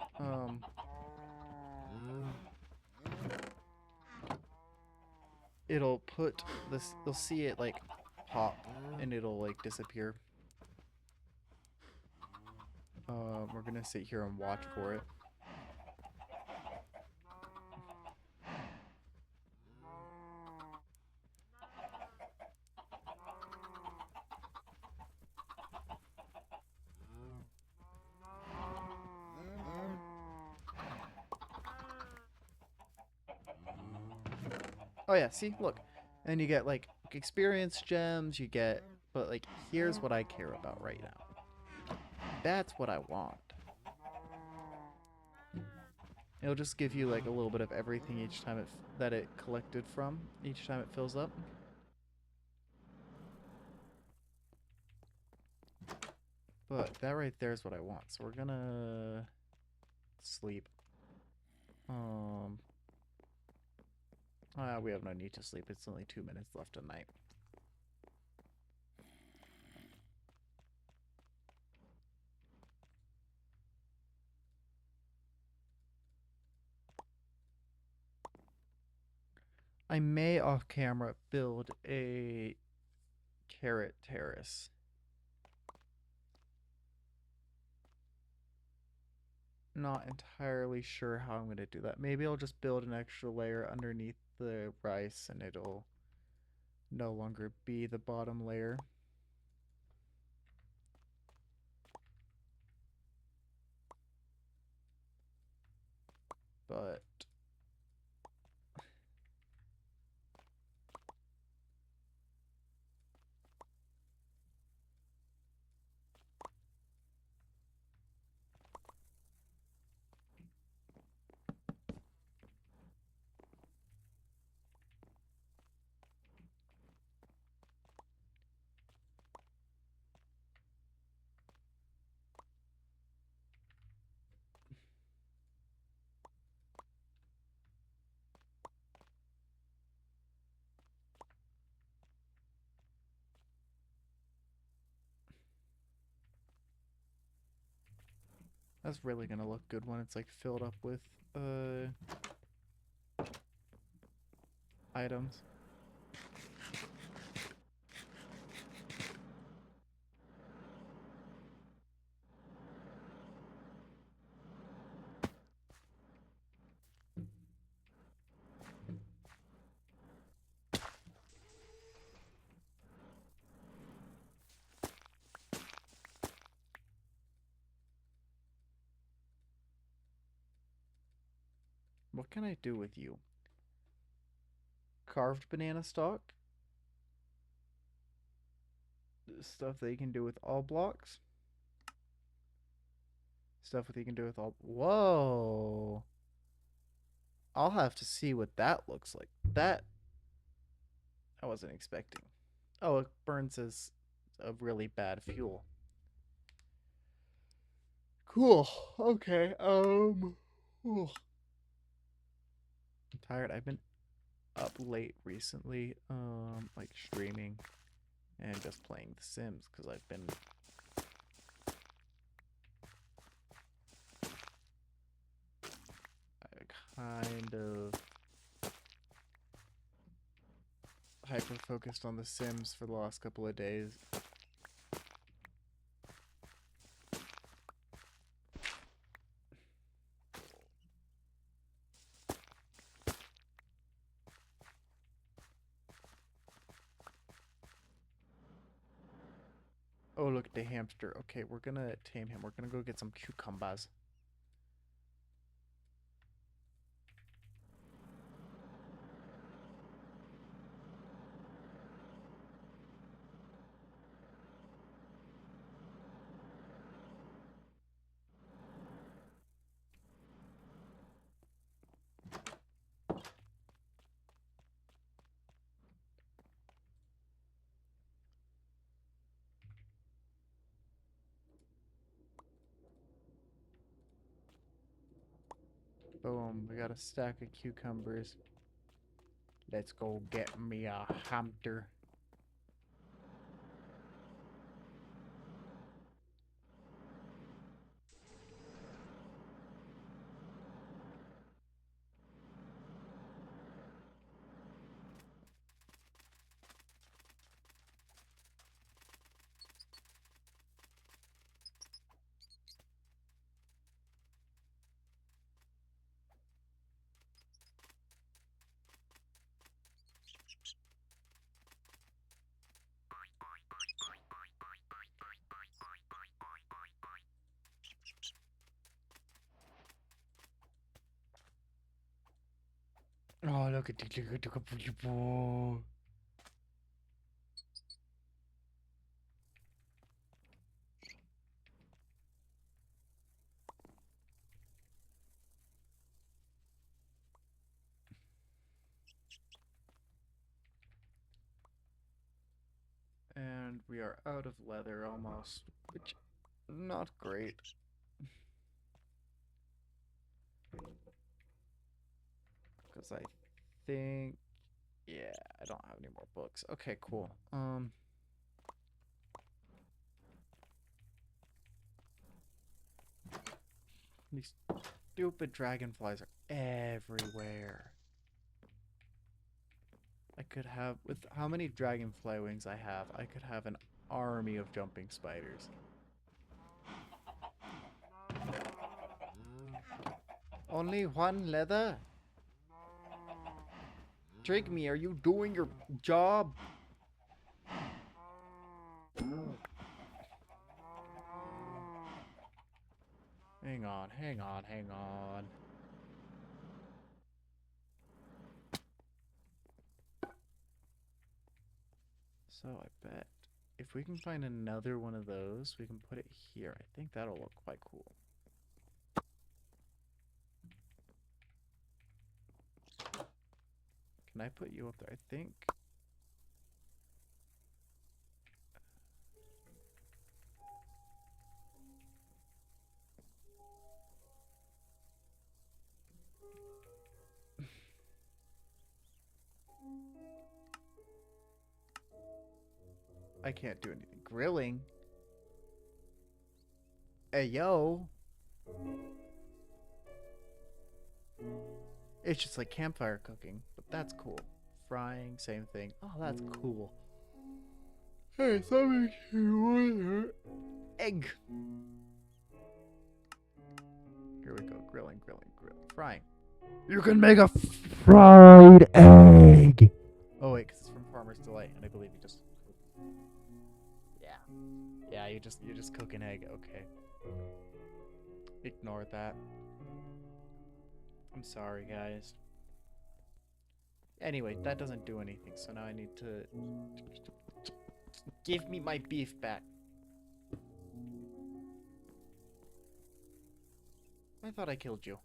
Speaker 1: It'll put this, you'll see it like pop and it'll like disappear. We're gonna sit here and watch for it. Oh yeah, see, look. And you get like experience gems, you get, but like here's what I care about right now. That's what I want. It'll just give you like a little bit of everything each time that it collected from, each time it fills up. But that right there is what I want. So we're gonna sleep. We have no need to sleep. It's only 2 minutes left tonight. I may off camera build a carrot terrace. Not entirely sure how I'm going to do that. Maybe I'll just build an extra layer underneath the rice and it'll no longer be the bottom layer. But That's really gonna look good when it's like filled up with items. What can I do with you? Carved banana stalk? Stuff that you can do with all blocks? Stuff that you can do with all... Whoa! I'll have to see what that looks like. That I wasn't expecting. Oh, it burns as a really bad fuel. Cool. Okay. I'm tired. I've been up late recently, like streaming and just playing The Sims because I've been kind of hyper focused on The Sims for the last couple of days. Oh, look at the hamster. Okay, we're gonna tame him. We're gonna go get some cucumbers. Boom, we got a stack of cucumbers. Let's go get me a hamster. Oh, look at the And we are out of leather almost, which not great. Because I think, yeah, I don't have any more books. Okay, cool. These stupid dragonflies are everywhere. I could have, with how many dragonfly wings I have, I could have an army of jumping spiders. Only one leather? Drink me, are you doing your job? Hang on, hang on, hang on. So I bet if we can find another one of those, we can put it here. I think that'll look quite cool. Can I put you up there? I think. I can't do anything. Grilling? Hey, yo. It's just like campfire cooking, but that's cool. Frying, same thing. Oh, that's cool. Hey, something you want egg. Here we go. Grilling, grilling, grilling. Frying. You can make a fried egg. Oh wait, because it's from Farmer's Delight, and I believe you just. Yeah. Yeah, you just cook an egg. Okay. Ignore that. I'm sorry, guys. Anyway, that doesn't do anything, so now I need to give me my beef back. I thought I killed you.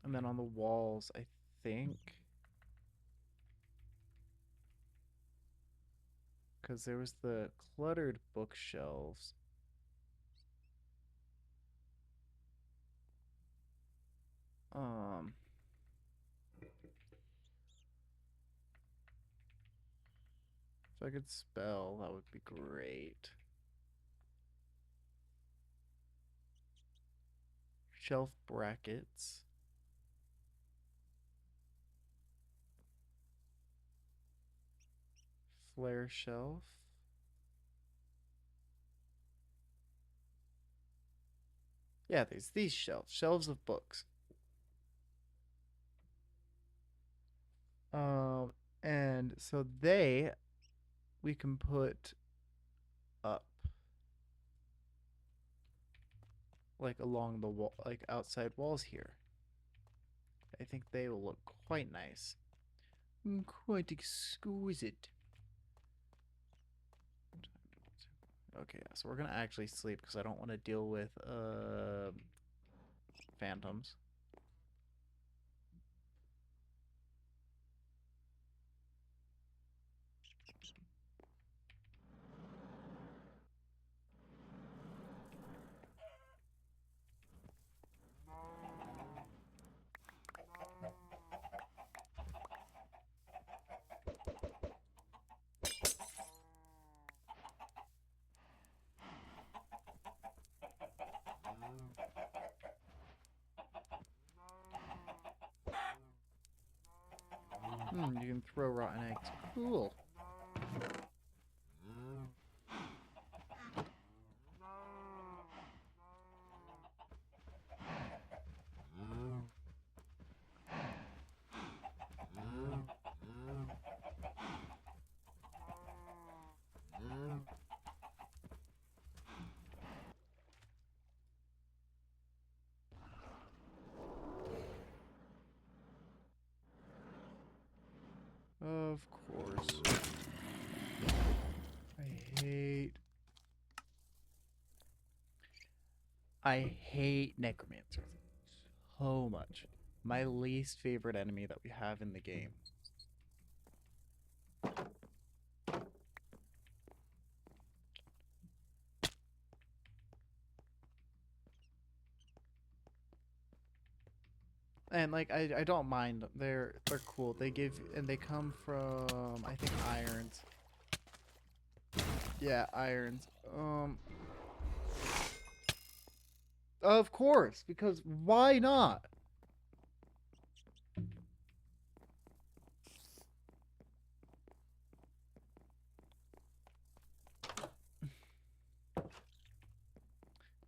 Speaker 1: And then on the walls, I think, because there was the cluttered bookshelves. If I could spell, that would be great. Shelf brackets. Flare shelf. Yeah, there's these shelves. Shelves of books. And so we can put up like along the wall, like outside walls here. I think they will look quite nice. Quite exquisite. Okay, so we're gonna actually sleep because I don't want to deal with phantoms. You can throw rotten eggs. Cool. Of course. I hate necromancers so much. My least favorite enemy that we have in the game. And like I don't mind them. They're cool. They come from I think irons. Yeah, irons. Of course, because why not?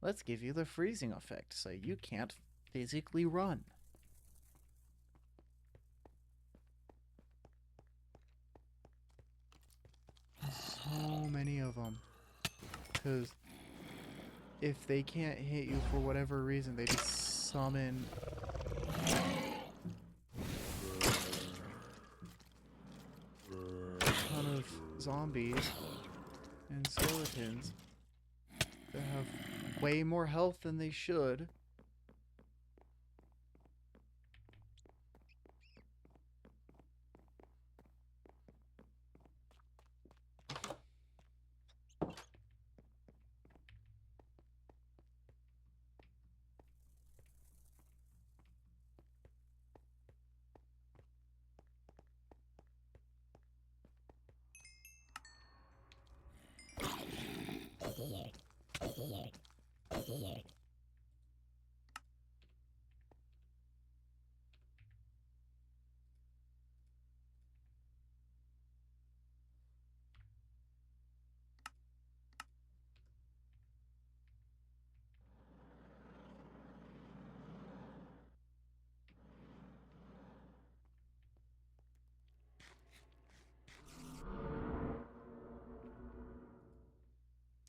Speaker 1: Let's give you the freezing effect so you can't physically run. So many of them. Because if they can't hit you for whatever reason, they just summon a ton of zombies and skeletons that have way more health than they should.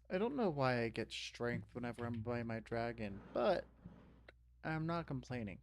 Speaker 1: I don't know why I get strength whenever I'm by my dragon, but I'm not complaining.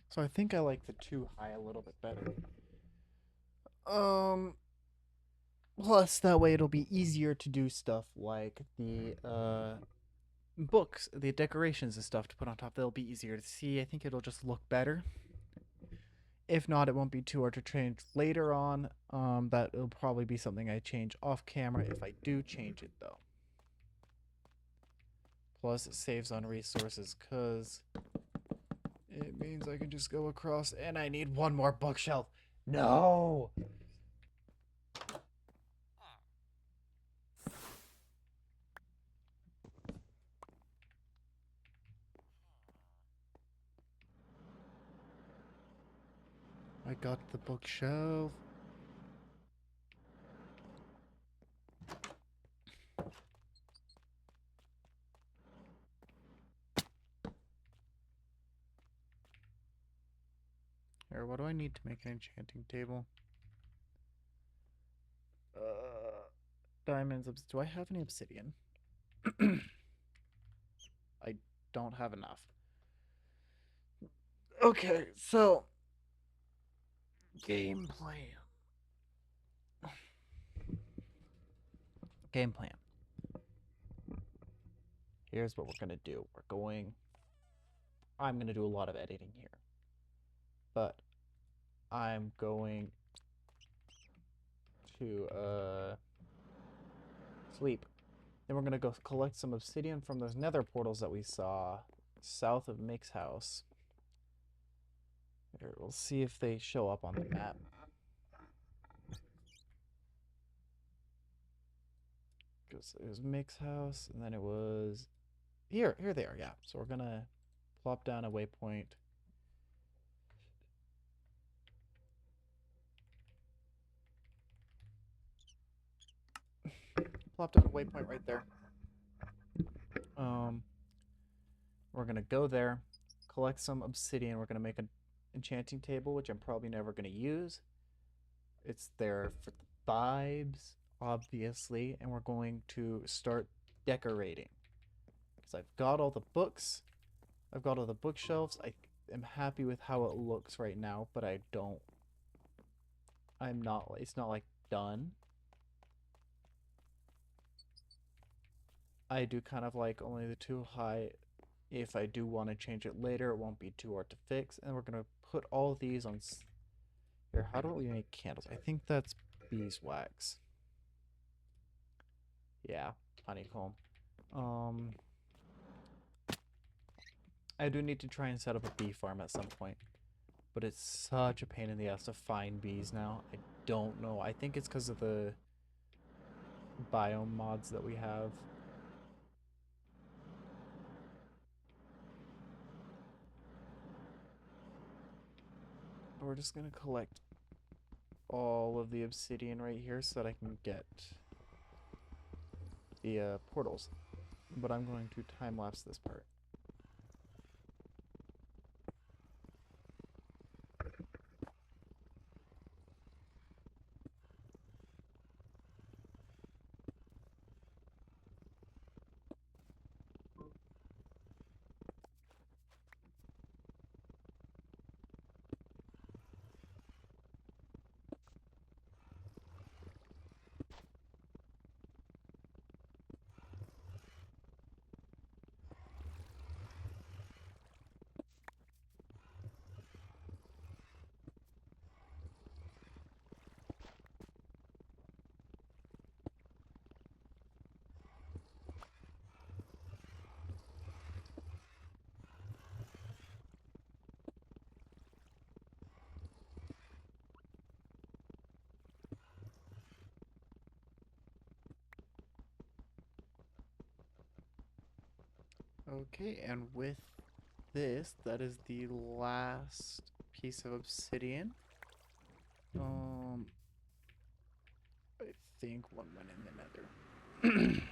Speaker 1: So I think I like the too high a little bit better. Um, Plus that way it'll be easier to do stuff like the books, the decorations and stuff to put on top. They'll be easier to see. I think it'll just look better. If not, it won't be too hard to change later on. That will probably be something I change off camera if I do change it though. Plus it saves on resources because it means I can just go across and I need one more bookshelf. No! I got the bookshelf. Here, what do I need to make an enchanting table? Diamonds. Do I have any obsidian? I don't have enough. Okay, so game plan. Game plan. Here's what we're gonna do. I'm gonna do a lot of editing here, but I'm going to sleep. Then we're gonna go collect some obsidian from those nether portals that we saw south of Mick's house. Here, we'll see if they show up on the map. Because it was Mick's house, and then it was here. Here they are. Yeah. So we're gonna plop down a waypoint. Plop down a waypoint right there. Um, we're gonna go there, collect some obsidian. We're gonna make an enchanting table, which I'm probably never gonna use. It's there for the vibes, obviously, and we're going to start decorating. Because I've got all the books, I've got all the bookshelves. I am happy with how it looks right now, but I'm not, it's not like done. I do kind of like only the too high If I do want to change it later, it won't be too hard to fix. And we're going to put all of these on... Here, how do we make candles? I think that's beeswax. Yeah, honeycomb. I do need to try and set up a bee farm at some point. But it's such a pain in the ass to find bees now. I don't know. I think it's because of the biome mods that we have. We're just going to collect all of the obsidian right here so that I can get the portals. But I'm going to time-lapse this part. Okay, and with this, that is the last piece of obsidian. I think one went in the nether.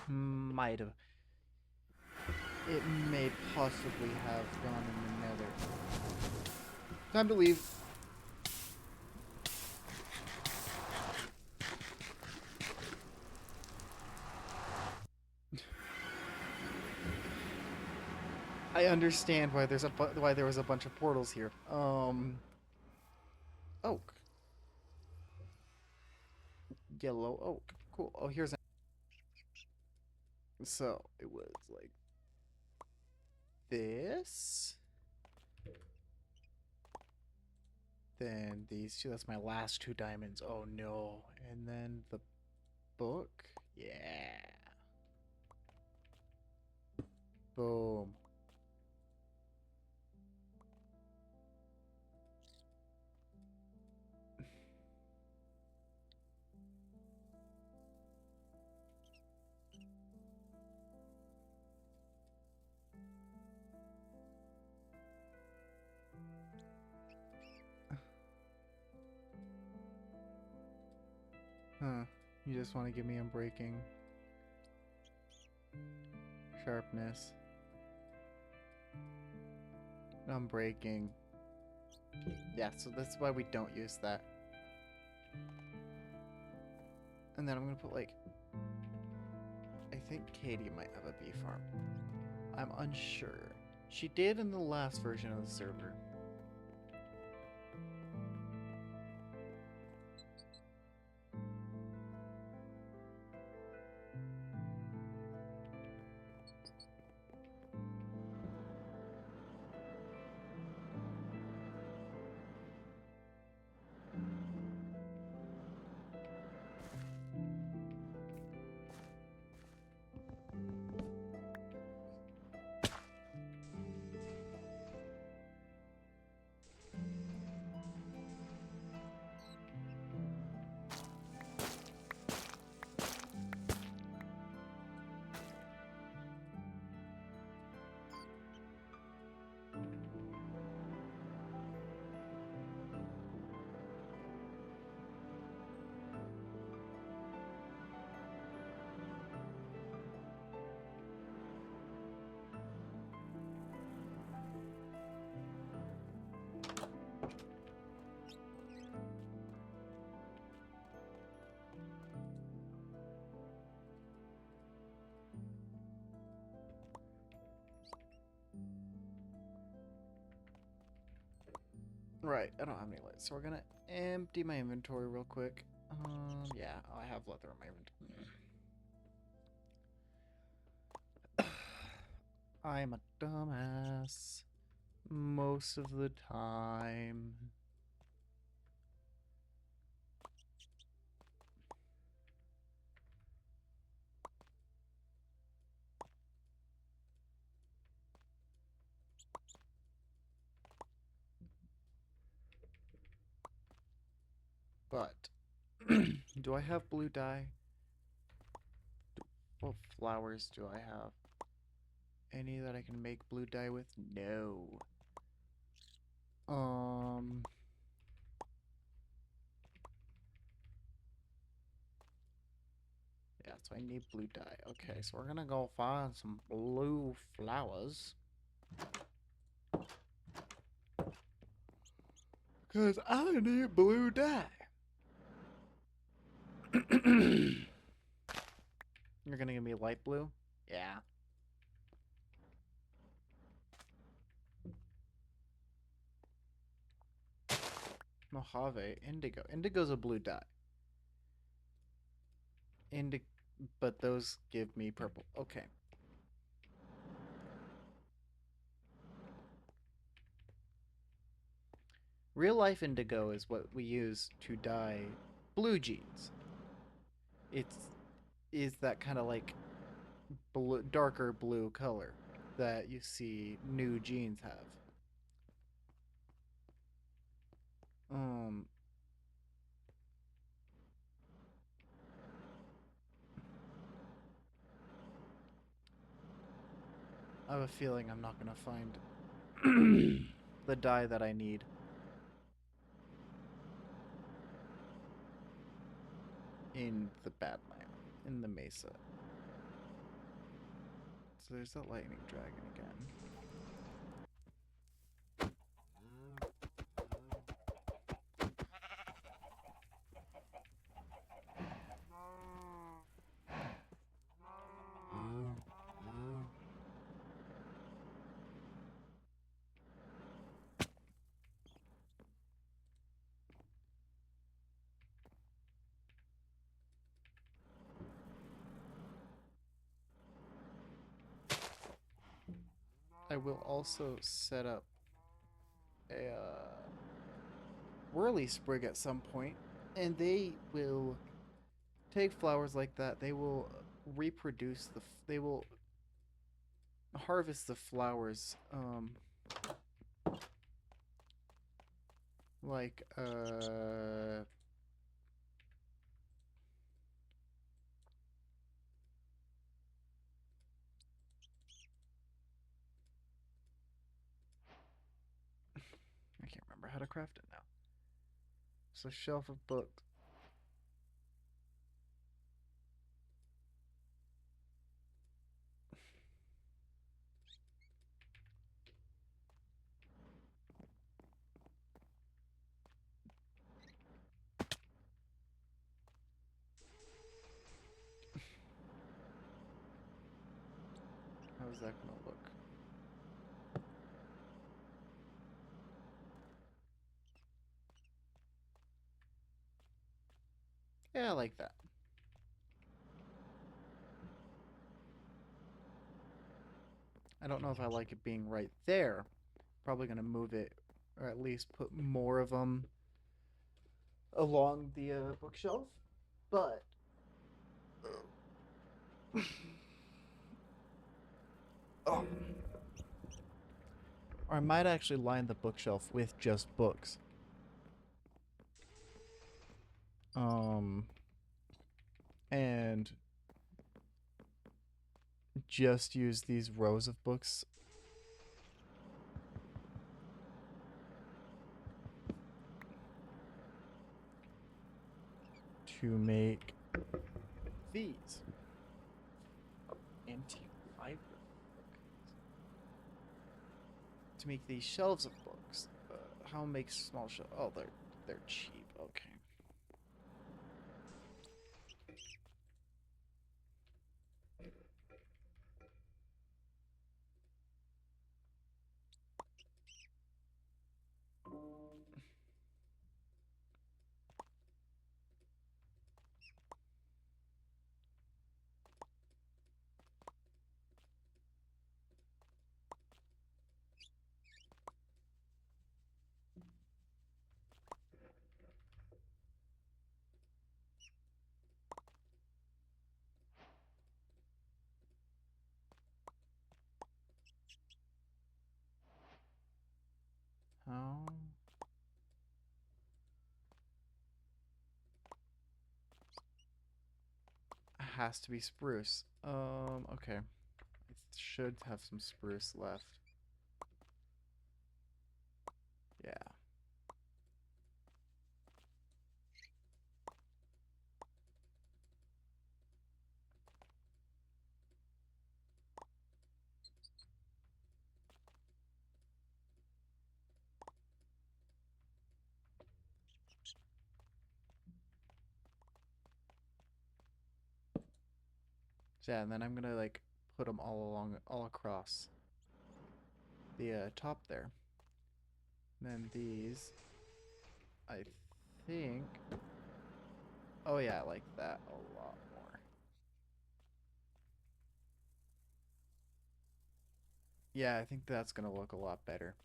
Speaker 1: Might have. It may possibly have gone in the nether. Time to leave. I understand why why there was a bunch of portals here. Oak. Yellow oak. Cool. Oh, here's so it was like this. Then these two. That's my last two diamonds. Oh no. And then the book. Yeah. Boom. Huh. You just want to give me unbreaking. Sharpness. Unbreaking. Yeah, so that's why we don't use that. And then I'm gonna put like... I think Katie might have a bee farm. I'm unsure. She did in the last version of the server. Right, I don't have any lights, so we're gonna empty my inventory real quick. Yeah, I have leather in my inventory. I'm a dumbass most of the time. But do I have blue dye? What flowers do I have? Any that I can make blue dye with? No. Um, yeah, so I need blue dye. Okay, so we're gonna go find some blue flowers. Because I need blue dye. You're gonna give me light blue? Yeah. Mojave, indigo. Indigo's a blue dye. But those give me purple. Okay. Real life indigo is what we use to dye blue jeans. It's is that kind of like blue, darker blue color that you see new jeans have. Um, I have a feeling I'm not gonna find the dye that I need in the Badland, in the Mesa. So there's that lightning dragon again. I will also set up a whirly sprig at some point, and they will take flowers like that. They will reproduce they will harvest the flowers. Like I can't remember how to craft it now. So shelf of books. How is that gonna look? Yeah, I like that. I don't know if I like it being right there. Probably gonna move it, or at least put more of them along the bookshelf. But oh, or I might actually line the bookshelf with just books. Um, and just use these rows of books to make these antique library books. To make these shelves of books. How make small shelves? Oh, they're cheap. Okay. No. Has to be spruce. Okay. It should have some spruce left. Yeah. So yeah, and then I'm gonna like put them all across the top there. And then these, I think. Oh yeah, I like that a lot more. Yeah, I think that's gonna look a lot better.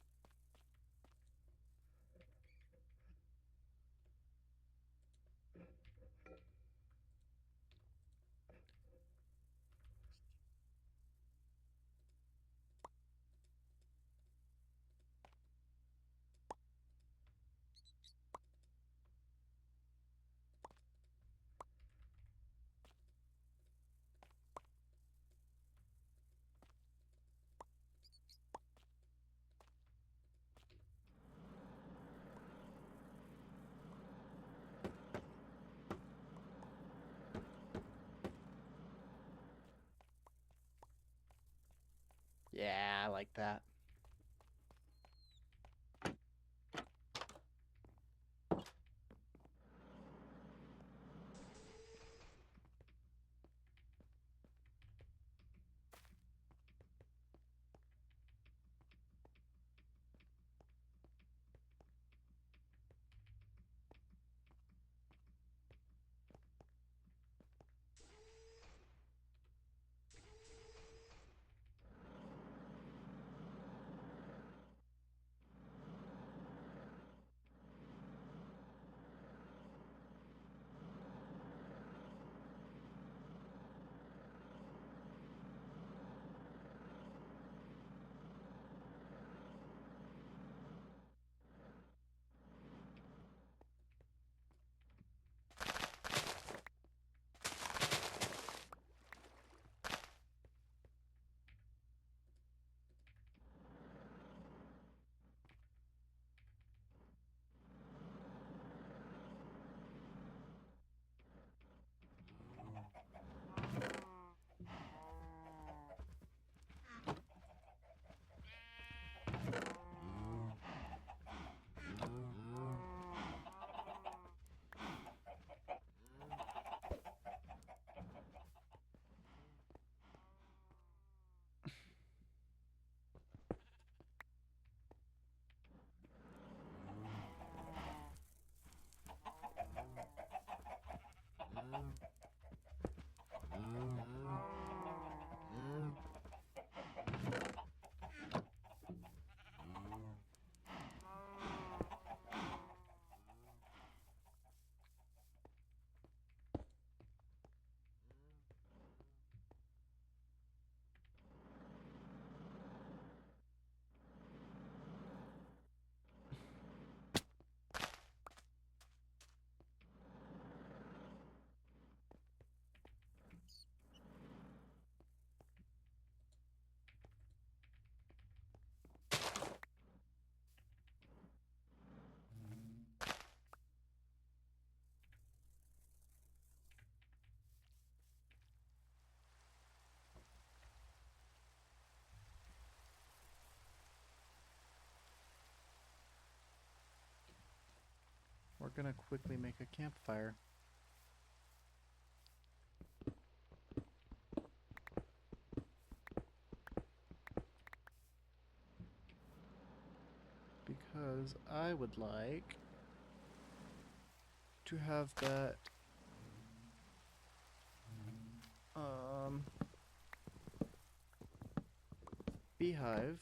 Speaker 1: Yeah, I like that. We're gonna quickly make a campfire. Because I would like to have that um beehive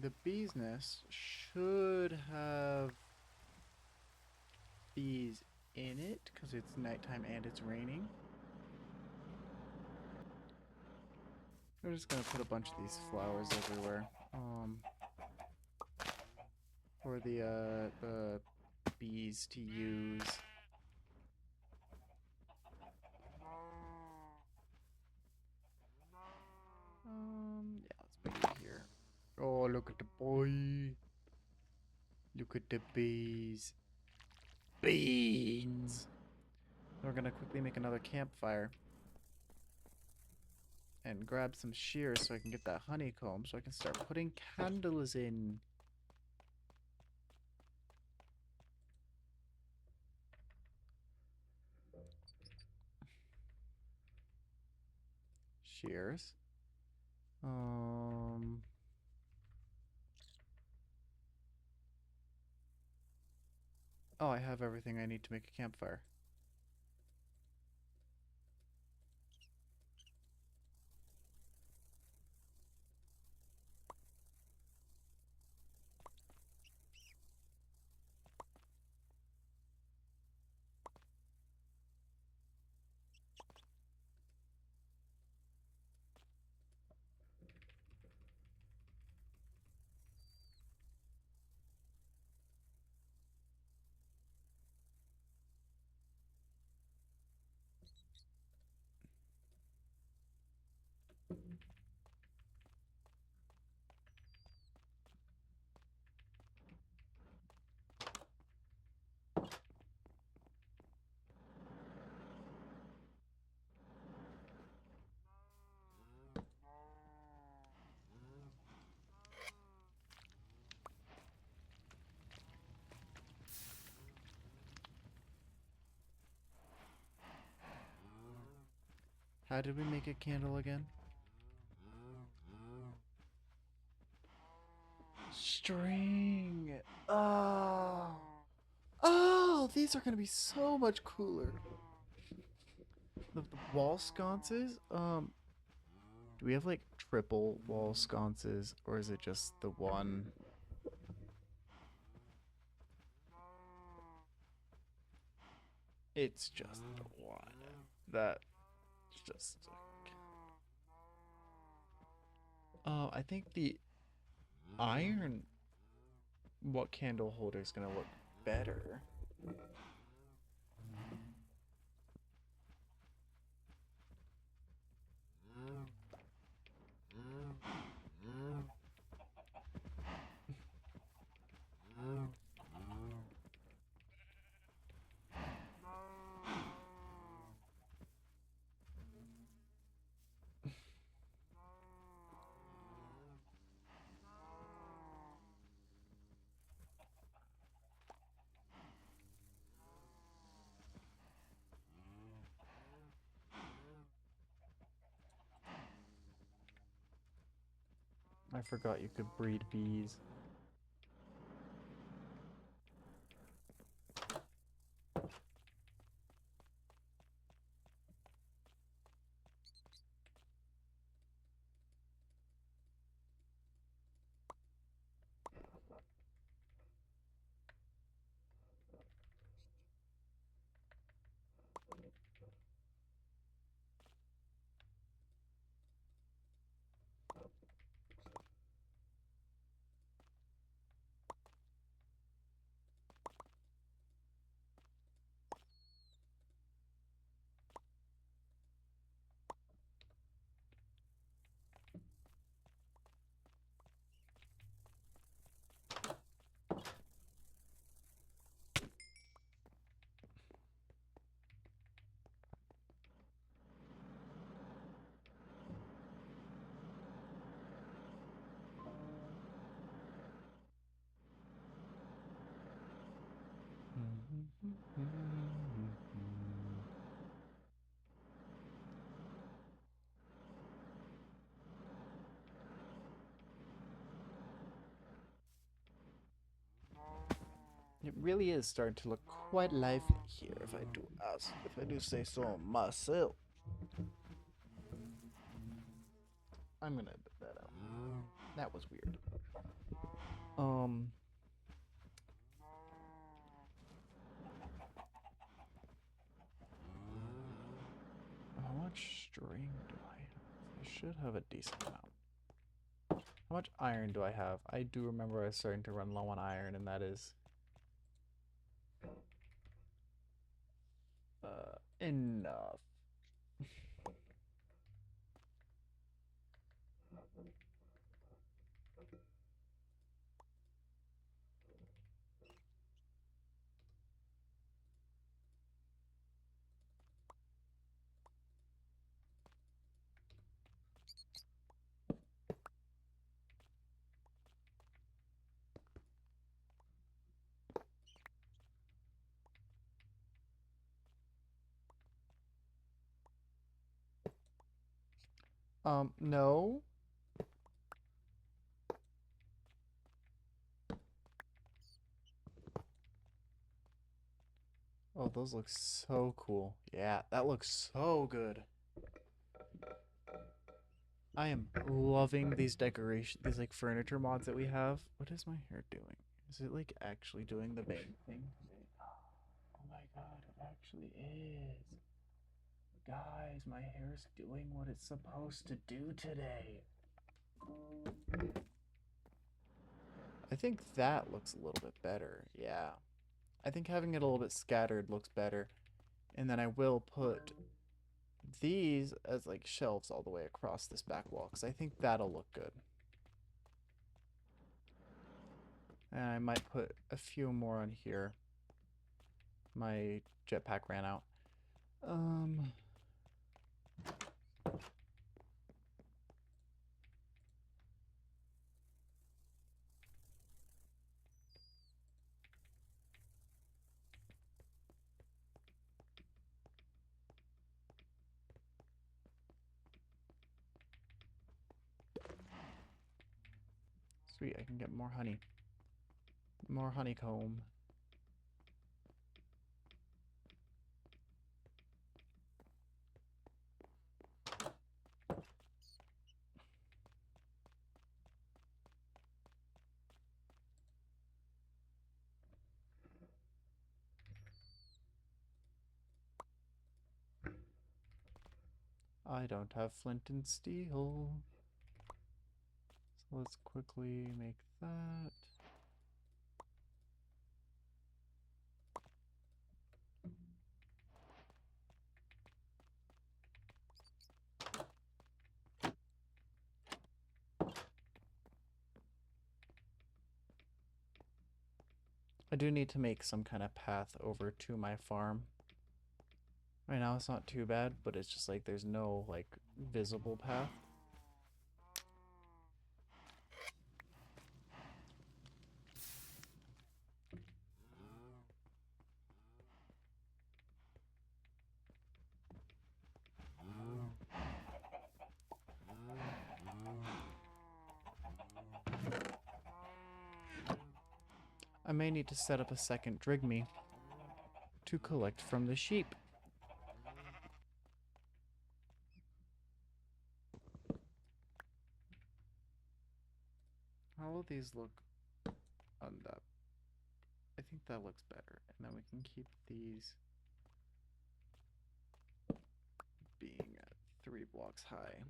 Speaker 1: The bee's nest should have bees in it because it's nighttime and it's raining. I'm just gonna put a bunch of these flowers everywhere. For the bees to use. Yeah, let's put you here. Oh, look at the boy. Look at the bees. Beans. We're gonna quickly make another campfire. And grab some shears so I can get that honeycomb so I can start putting candles in. Shears. Oh, I have everything I need to make a campfire. How did we make a candle again? String. Oh. Oh, these are gonna be so much cooler. The wall sconces. Do we have like triple wall sconces, or is it just the one? It's just the one. That's just. Oh, I think the iron. What candle holder is gonna look better? I forgot you could breed bees. It really is starting to look quite lively here, if I do say so myself. I'm gonna edit that out. That was weird. Um, how much string do I have? I should have a decent amount. How much iron do I have? I do remember I was starting to run low on iron, and that is enough. No. Oh, those look so cool. Yeah, that looks so good. I am loving these decoration, these like furniture mods that we have. What is my hair doing? Is it like actually doing the bang thing? Oh my god, it actually is. Guys, my hair's doing what it's supposed to do today. I think that looks a little bit better. Yeah. I think having it a little bit scattered looks better. And then I will put these as like shelves all the way across this back wall because I think that'll look good. And I might put a few more on here. My jetpack ran out. Um, Sweet, I can get more honey. More honeycomb. I don't have flint and steel. So let's quickly make that. I do need to make some kind of path over to my farm. Right now it's not too bad, but it's just like there's no like visible path. I may need to set up a second drigme to collect from the sheep. How will these look on that? I think that looks better. And then we can keep these being at 3 blocks high.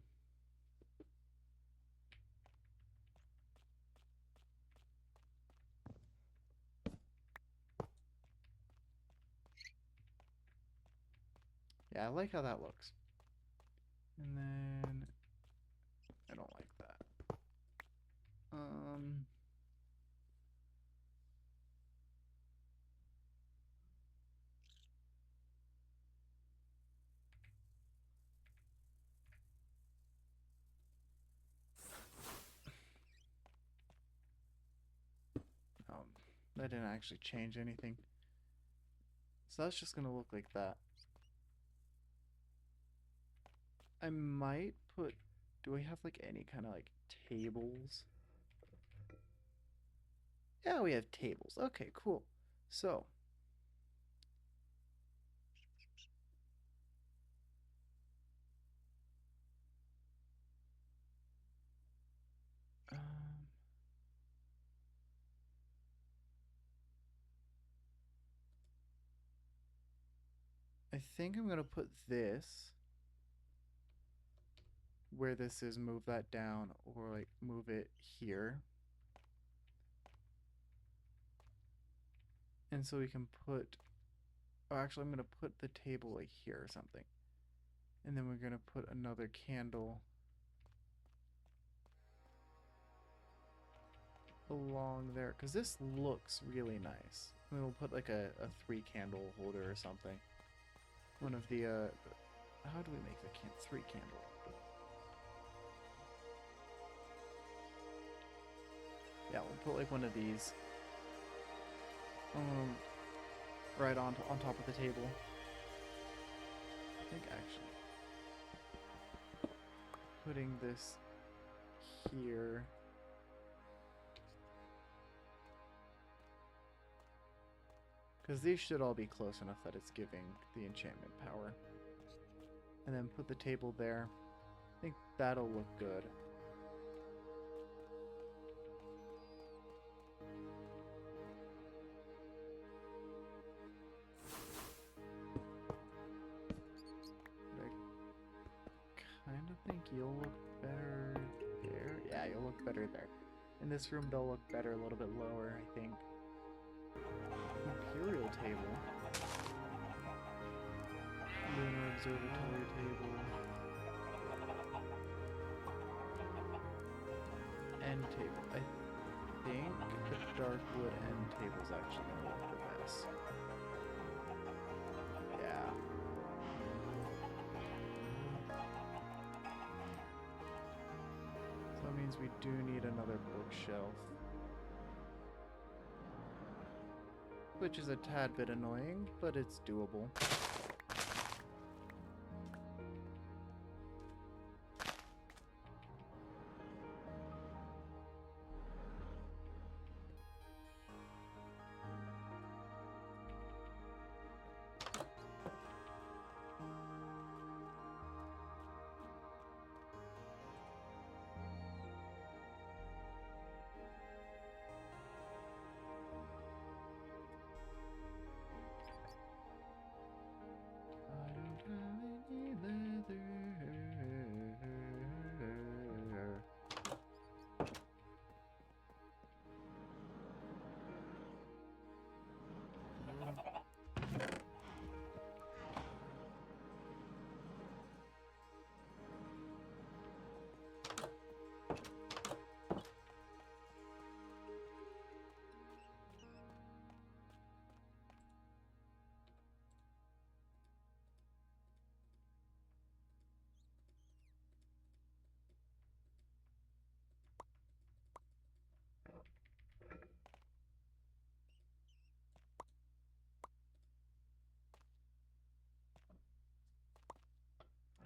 Speaker 1: Yeah, I like how that looks. And then I don't like that. That didn't actually change anything. So that's just gonna look like that. I might put, do we have like any kind of like tables? Yeah, we have tables. Okay, cool. So, um, think I'm gonna put this where this is, move that down, or like move it here. And so we can put, oh, actually I'm gonna put the table like here or something. And then we're gonna put another candle along there, because this looks really nice. And then we'll put like a 3 candle holder or something. One of the, how do we make the 3 candle? Yeah, we'll put like one of these. Right on top of the table. I think actually putting this here. Because these should all be close enough that it's giving the enchantment power. And then put the table there. I think that'll look good. I kind of think you'll look better there. Yeah, you'll look better there. In this room, they'll look better a little bit lower, I think. Imperial table. Lunar observatory table. End table. I think the dark wood end table is actually going to look the best. Yeah. So that means we do need another bookshelf. Which is a tad bit annoying, but it's doable.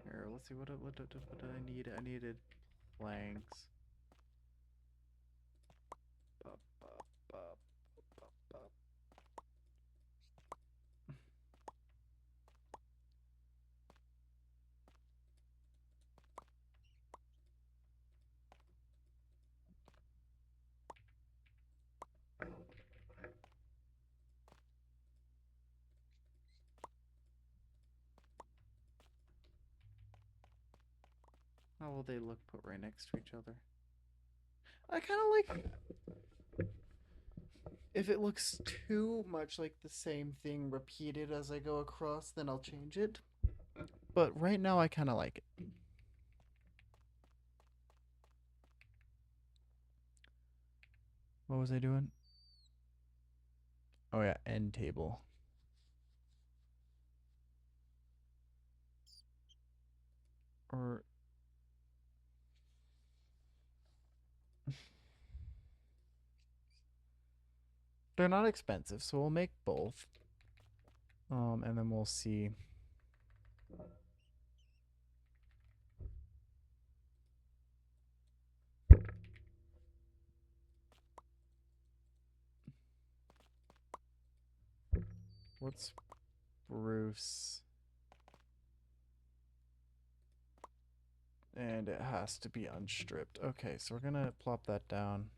Speaker 1: Here, let's see, what did I need? I needed planks. Bup, bup, bup, bup, bup. How will they look put right next to each other? I kind of like... If it looks too much like the same thing repeated as I go across, then I'll change it. But right now, I kind of like it. What was I doing? Oh yeah, end table. Or... They're not expensive, so we'll make both. And then we'll see. What's Bruce? And it has to be unstripped. Okay, so we're gonna plop that down.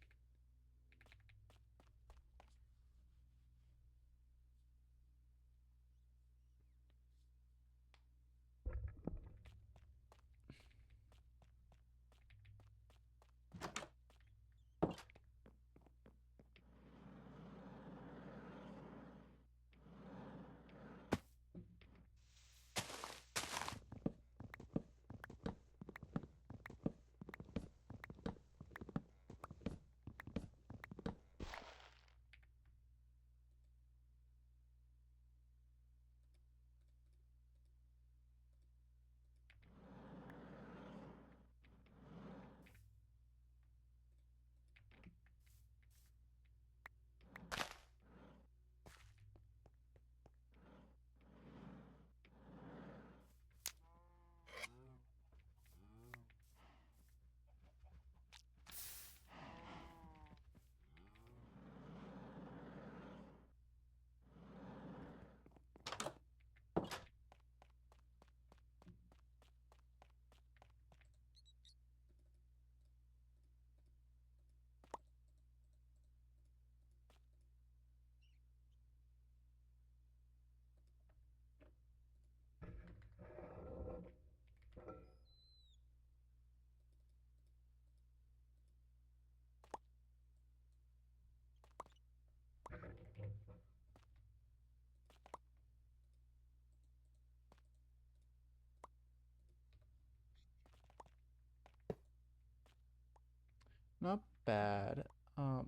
Speaker 1: Not bad.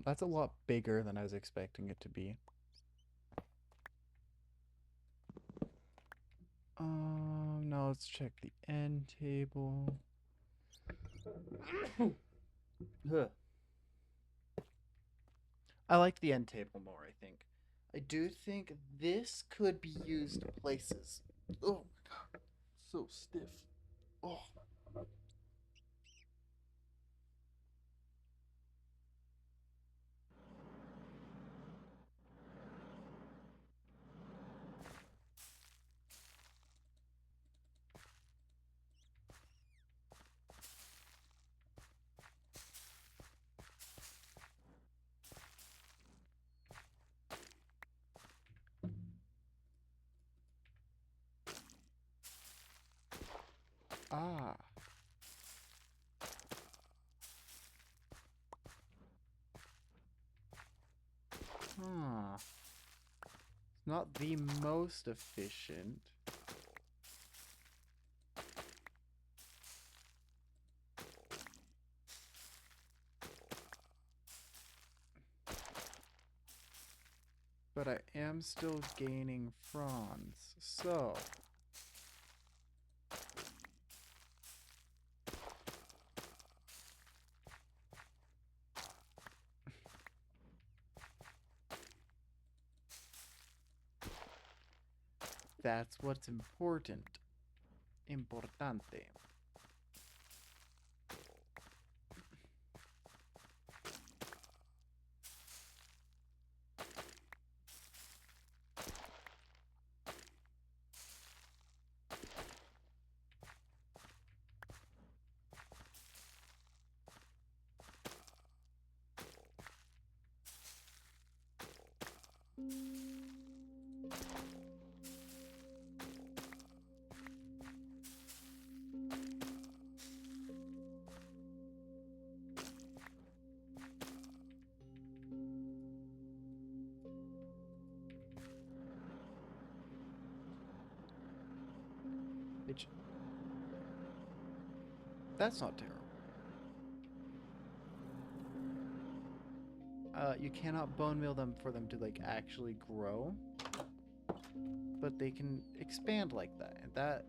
Speaker 1: That's a lot bigger than I was expecting it to be. Now let's check the end table. Ugh. I like the end table more, I think. I do think this could be used places. Oh my god. So stiff. Oh. Ah. Huh. Not the most efficient. But I am still gaining fronds. So. That's what's important. Importante. Which, that's not terrible. You cannot bone meal them for them to like actually grow, but they can expand like that, and that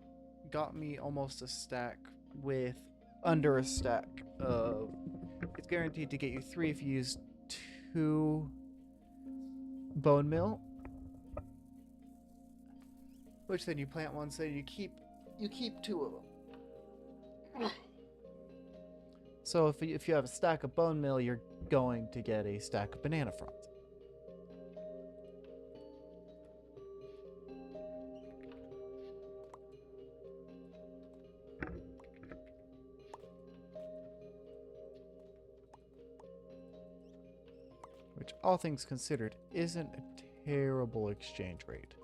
Speaker 1: got me almost a stack with under a stack of. It's guaranteed to get you 3 if you use 2 bone meal, which then you plant one, so you keep 2 of them. So if you have a stack of bone meal, you're going to get a stack of banana fronds. Which, all things considered, isn't a terrible exchange rate.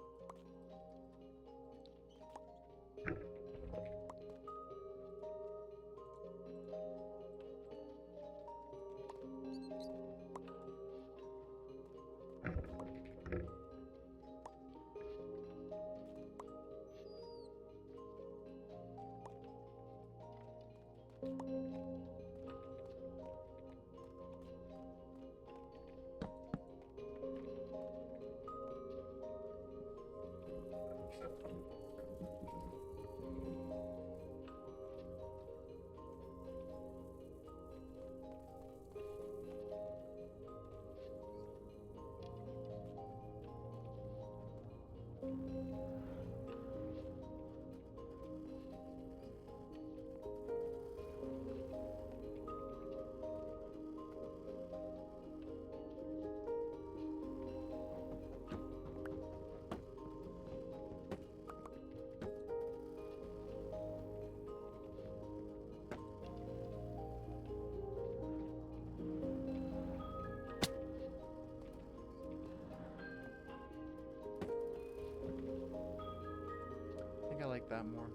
Speaker 1: I think I like that more.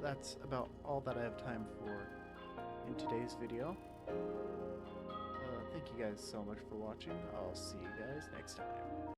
Speaker 1: that's about all that I have time for in today's video. Thank you guys so much for watching. I'll see you guys next time.